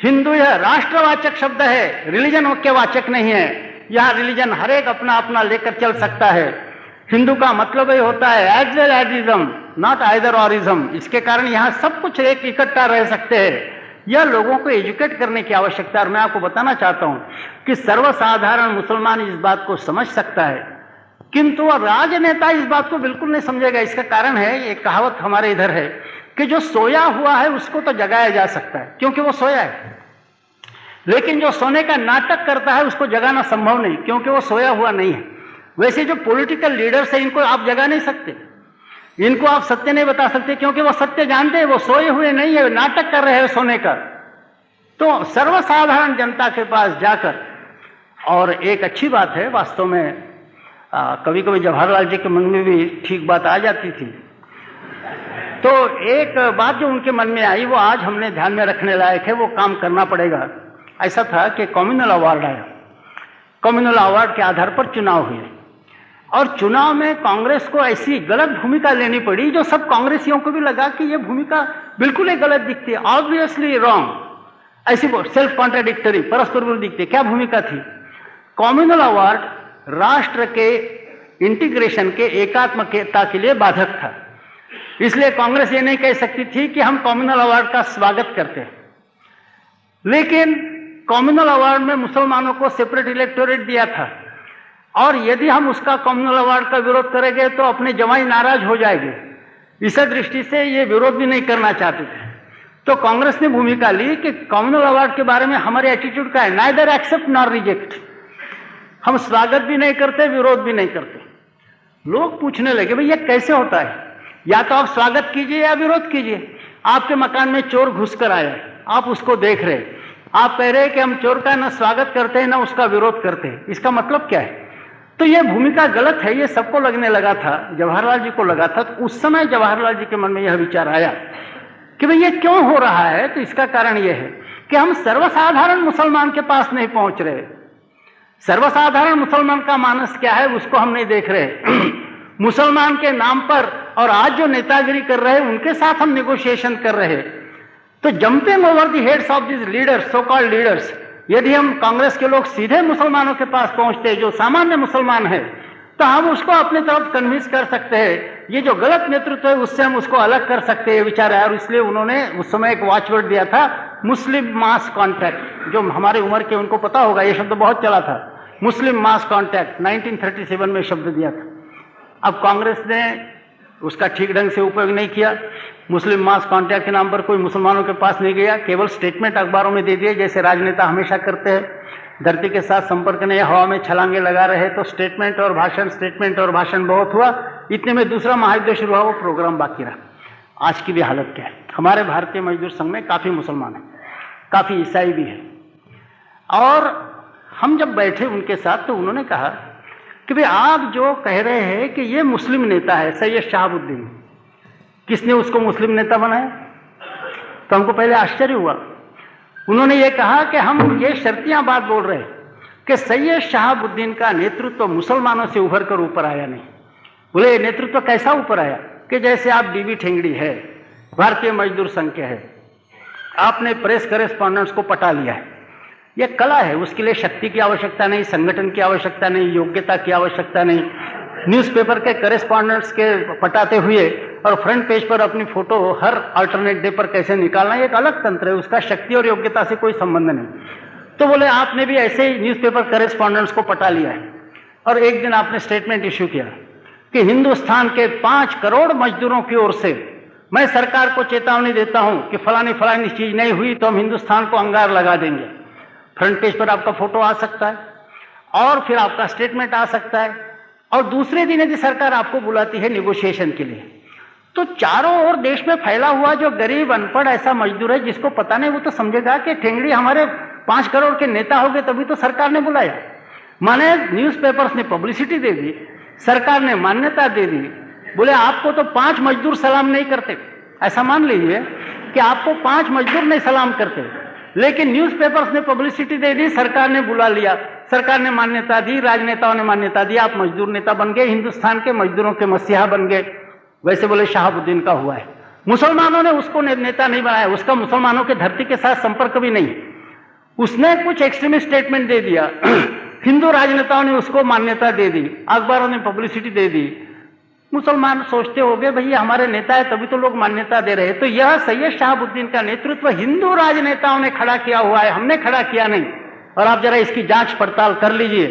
Speaker 1: हिंदू यह राष्ट्रवाचक शब्द है, रिलीजन के वाचक नहीं है। यह रिलीजन हर एक अपना अपना लेकर चल सकता है। हिंदू का मतलब ही होता है as well ageism, not either aurism. इसके कारण यहाँ सब कुछ एक इकट्ठा रह सकते हैं। यह लोगों को एजुकेट करने की आवश्यकता है, और मैं आपको बताना चाहता हूं कि सर्वसाधारण मुसलमान इस बात को समझ सकता है, किंतु राजनेता इस बात को बिल्कुल नहीं समझेगा। इसका कारण है, एक कहावत हमारे इधर है कि जो सोया हुआ है उसको तो जगाया जा सकता है क्योंकि वो सोया है, लेकिन जो सोने का नाटक करता है उसको जगाना संभव नहीं क्योंकि वो सोया हुआ नहीं है। वैसे जो पॉलिटिकल लीडर्स है इनको आप जगा नहीं सकते, इनको आप सत्य नहीं बता सकते क्योंकि वो सत्य जानते हैं, वो सोए हुए नहीं है, नाटक कर रहे हैं सोने का। तो सर्वसाधारण जनता के पास जाकर, और एक अच्छी बात है वास्तव में, कभी कभी जवाहरलाल जी के मन में भी ठीक बात आ जाती थी। तो एक बात जो उनके मन में आई वो आज हमने ध्यान में रखने लायक है, वो काम करना पड़ेगा। ऐसा था कि कम्युनल अवार्ड आया, कम्युनल अवार्ड के आधार पर चुनाव हुए, और चुनाव में कांग्रेस को ऐसी गलत भूमिका लेनी पड़ी जो सब कांग्रेसियों को भी लगा कि यह भूमिका बिल्कुल ही गलत दिखती है, ऑब्वियसली रॉन्ग, ऐसी सेल्फ कॉन्ट्राडिक्टरी, परस्पर विरोधी दिखती है। क्या भूमिका थी? कम्युनल अवार्ड राष्ट्र के इंटीग्रेशन के एकात्मकता के लिए बाधक था, इसलिए कांग्रेस ये नहीं कह सकती थी कि हम कम्युनल अवार्ड का स्वागत करते हैं। लेकिन कम्युनल अवार्ड में मुसलमानों को सेपरेट इलेक्टोरेट दिया था, और यदि हम उसका कम्युनल अवार्ड का विरोध करेंगे तो अपने जवाई नाराज हो जाएंगे, इस दृष्टि से ये विरोध भी नहीं करना चाहते थे। तो कांग्रेस ने भूमिका ली कि कम्युनल अवार्ड के बारे में हमारे एटीट्यूड का है, नाइदर एक्सेप्ट नॉर रिजेक्ट, हम स्वागत भी नहीं करते, विरोध भी नहीं करते। लोग पूछने लगे भाई ये कैसे होता है, या तो आप स्वागत कीजिए या विरोध कीजिए। आपके मकान में चोर घुस कर आया, आप उसको देख रहे, आप कह रहे कि हम चोर का न स्वागत करते हैं न उसका विरोध करते हैं, इसका मतलब क्या है? तो ये भूमिका गलत है, ये सबको लगने लगा था, जवाहरलाल जी को लगा था। तो उस समय जवाहरलाल जी के मन में यह विचार आया कि भाई ये क्यों हो रहा है। तो इसका कारण यह है कि हम सर्वसाधारण मुसलमान के पास नहीं पहुंच रहे। सर्वसाधारण मुसलमान का मानस क्या है उसको हम नहीं देख रहे। मुसलमान के नाम पर और आज जो नेतागिरी कर रहे हैं उनके साथ हम नेगोशिएशन कर रहे हैं। तो jumping over the heads of this leaders, so called leaders, यदि हम कांग्रेस के लोग सीधे मुसलमानों के पास पहुंचते जो सामान्य मुसलमान है, तो हम उसको अपनी तरफ कन्विंस कर सकते हैं, ये जो गलत नेतृत्व है उससे हम उसको अलग कर सकते हैं, विचार है। और इसलिए उन्होंने उस समय एक वॉचवर्ड दिया था, मुस्लिम मास कॉन्टैक्ट, जो हमारे उम्र के उनको पता होगा, ये शब्द बहुत चला था, मुस्लिम मास कॉन्टैक्ट, 1937 में शब्द दिया था। अब कांग्रेस ने उसका ठीक ढंग से उपयोग नहीं किया, मुस्लिम मास कॉन्टैक्ट के नाम पर कोई मुसलमानों के पास नहीं गया, केवल स्टेटमेंट अखबारों में दे दिए, जैसे राजनेता हमेशा करते हैं। धरती के साथ संपर्क नहीं, हवा में छलांगे लगा रहे, तो स्टेटमेंट और भाषण बहुत हुआ। इतने में दूसरा महायुद्ध शुरू हुआ, वो प्रोग्राम बाकी रहा। आज की भी हालत क्या है? हमारे भारतीय मजदूर संघ में काफी मुसलमान हैं, काफी ईसाई भी है। और हम जब बैठे उनके साथ तो उन्होंने कहा कि भाई आप जो कह रहे हैं कि ये मुस्लिम नेता है सैयद शहाबुद्दीन, किसने उसको मुस्लिम नेता बनाया? तो हमको पहले आश्चर्य हुआ। उन्होंने ये कहा कि हम ये शर्तियां बात बोल रहे हैं कि सैयद शहाबुद्दीन का नेतृत्व मुसलमानों से उभर कर ऊपर आया नहीं। बोले नेतृत्व कैसा ऊपर आया? कि जैसे आप डीबी ठेंगड़ी है, भारतीय मजदूर संघ के है, आपने प्रेस करेस्पॉन्डेंट्स को पटा लिया है, यह कला है, उसके लिए शक्ति की आवश्यकता नहीं, संगठन की आवश्यकता नहीं, योग्यता की आवश्यकता नहीं। न्यूज़पेपर के करेस्पॉन्डेंट्स के पटाते हुए और फ्रंट पेज पर अपनी फोटो हर अल्टरनेट डे पर कैसे निकालना, एक अलग तंत्र है, उसका शक्ति और योग्यता से कोई संबंध नहीं। तो बोले आपने भी ऐसे ही न्यूज़पेपर करेस्पॉन्डेंट्स को पटा लिया है, और एक दिन आपने स्टेटमेंट इश्यू किया कि हिंदुस्तान के 5 करोड़ मजदूरों की ओर से मैं सरकार को चेतावनी देता हूं कि फलानी चीज नहीं हुई तो हम हिंदुस्तान को अंगार लगा देंगे। फ्रंट पेज पर आपका फोटो आ सकता है और फिर आपका स्टेटमेंट आ सकता है, और दूसरे दिन यदि सरकार आपको बुलाती है नेगोशिएशन के लिए, तो चारों ओर देश में फैला हुआ जो गरीब अनपढ़ ऐसा मजदूर है जिसको पता नहीं, वो तो समझेगा कि ठेंगड़ी हमारे 5 करोड़ के नेता हो गए तभी तो सरकार ने बुलाया। माने न्यूज़पेपर्स ने पब्लिसिटी दे दी, सरकार ने मान्यता दे दी। बोले आपको तो 5 मजदूर सलाम नहीं करते, ऐसा मान लीजिए कि आपको 5 मजदूर नहीं सलाम करते, लेकिन न्यूज़पेपर्स ने पब्लिसिटी दे दी, सरकार ने बुला लिया, सरकार ने मान्यता दी, राजनेताओं ने मान्यता दी, आप मजदूर नेता बन गए, हिंदुस्तान के मजदूरों के मसीहा बन गए। वैसे बोले शहाबुद्दीन का हुआ है, मुसलमानों ने उसको नेता नहीं बनाया, उसका मुसलमानों के धरती के साथ संपर्क भी नहीं, उसने कुछ एक्सट्रीमिस्ट स्टेटमेंट दे दिया, हिंदू राजनेताओं ने उसको मान्यता दे दी, अखबारों ने पब्लिसिटी दे दी। मुसलमान सोचते हो गए भैया हमारे नेता है तभी तो लोग मान्यता दे रहे हैं। तो यह सैयद शहाबुद्दीन का नेतृत्व हिंदू राजनेताओं ने खड़ा किया हुआ है, हमने खड़ा किया नहीं, और आप जरा इसकी जांच पड़ताल कर लीजिए।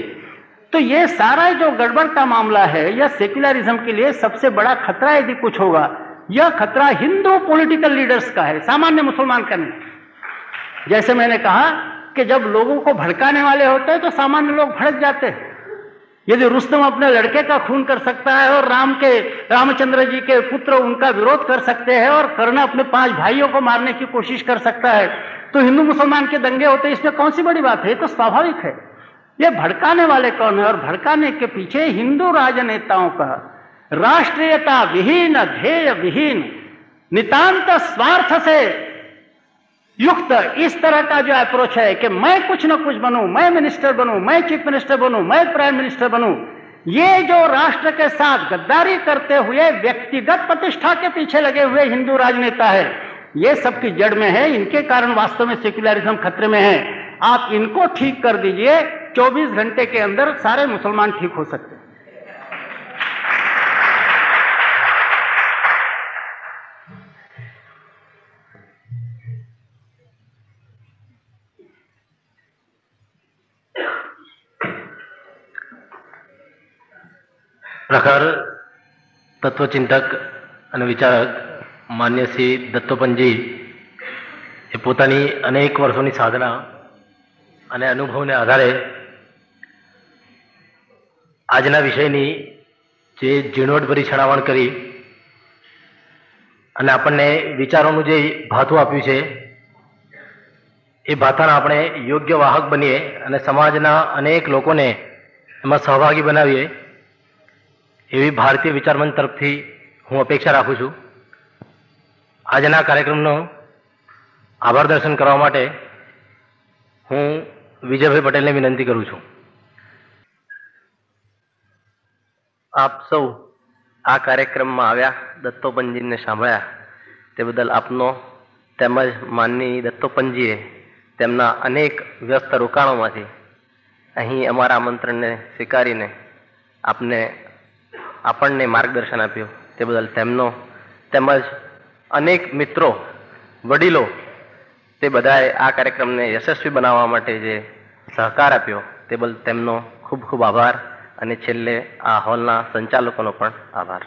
Speaker 1: तो यह सारा जो गड़बड़ का मामला है, यह सेक्युलरिज्म के लिए सबसे बड़ा खतरा यदि कुछ होगा, यह खतरा हिंदू पॉलिटिकल लीडर्स का है, सामान्य मुसलमान का नहीं। जैसे मैंने कहा कि जब लोगों को भड़काने वाले होते हैं तो सामान्य लोग भड़क जाते हैं। यदि रुस्तम अपने लड़के का खून कर सकता है और रामचंद्र जी के पुत्र उनका विरोध कर सकते हैं और कर्ण अपने 5 भाइयों को मारने की कोशिश कर सकता है, तो हिंदू मुसलमान के दंगे होते हैं, इसमें कौन सी बड़ी बात है? ये तो स्वाभाविक है। ये भड़काने वाले कौन है? और भड़काने के पीछे हिंदू राजनेताओं का राष्ट्रीयता विहीन, ध्येय विहीन, नितांत स्वार्थ से युक्त इस तरह का जो अप्रोच है कि मैं कुछ न कुछ बनूं, मैं मिनिस्टर बनूं, मैं चीफ मिनिस्टर बनूं, मैं प्राइम मिनिस्टर बनूं, ये जो राष्ट्र के साथ गद्दारी करते हुए व्यक्तिगत प्रतिष्ठा के पीछे लगे हुए हिंदू राजनेता है, ये सबकी जड़ में है। इनके कारण वास्तव में सेक्युलरिज्म खतरे में है। आप इनको ठीक कर दीजिए, 24 घंटे के अंदर सारे मुसलमान ठीक हो सकते हैं।
Speaker 2: પ્રખર તત્વચિંતક અને વિચારક માન્ય શ્રી દત્તોપંતજી એ પોતાની અનેક વર્ષોની સાધના અને અનુભવને આધારે આજના વિષયની જે ઝીણવટભરી છણાવણ કરી અને આપણને વિચારોનું જે ભાથું આપ્યું છે એ ભાથાના આપણે યોગ્ય વાહક બનીએ અને સમાજના અનેક લોકોને એમાં સહભાગી બનાવીએ એવી ભારતીય વિચાર મંચ તરફથી હું અપેક્ષા રાખું છું। આજના કાર્યક્રમનો આભાર દર્શન કરવા માટે હું વિજયભાઈ પટેલને વિનંતી કરું છું। આપ સૌ આ કાર્યક્રમમાં આવ્યા, દત્તોપંતજીને સાંભળ્યા તે બદલ આપનો તેમજ માનની દત્તોપંતજીએ તેમના અનેક વ્યસ્ત રોકાણોમાંથી અહીં અમારા આમંત્રણને સ્વીકારીને આપણને માર્ગદર્શન આપ્યું તે બદલ તેમનો તેમજ અનેક મિત્રો, વડીલો તે બધાએ આ કાર્યક્રમને યશસ્વી બનાવવા માટે જે સહકાર આપ્યો તે બદલ તેમનો ખૂબ ખૂબ આભાર અને છેલ્લે આ હોલના સંચાલકોનો પણ આભાર।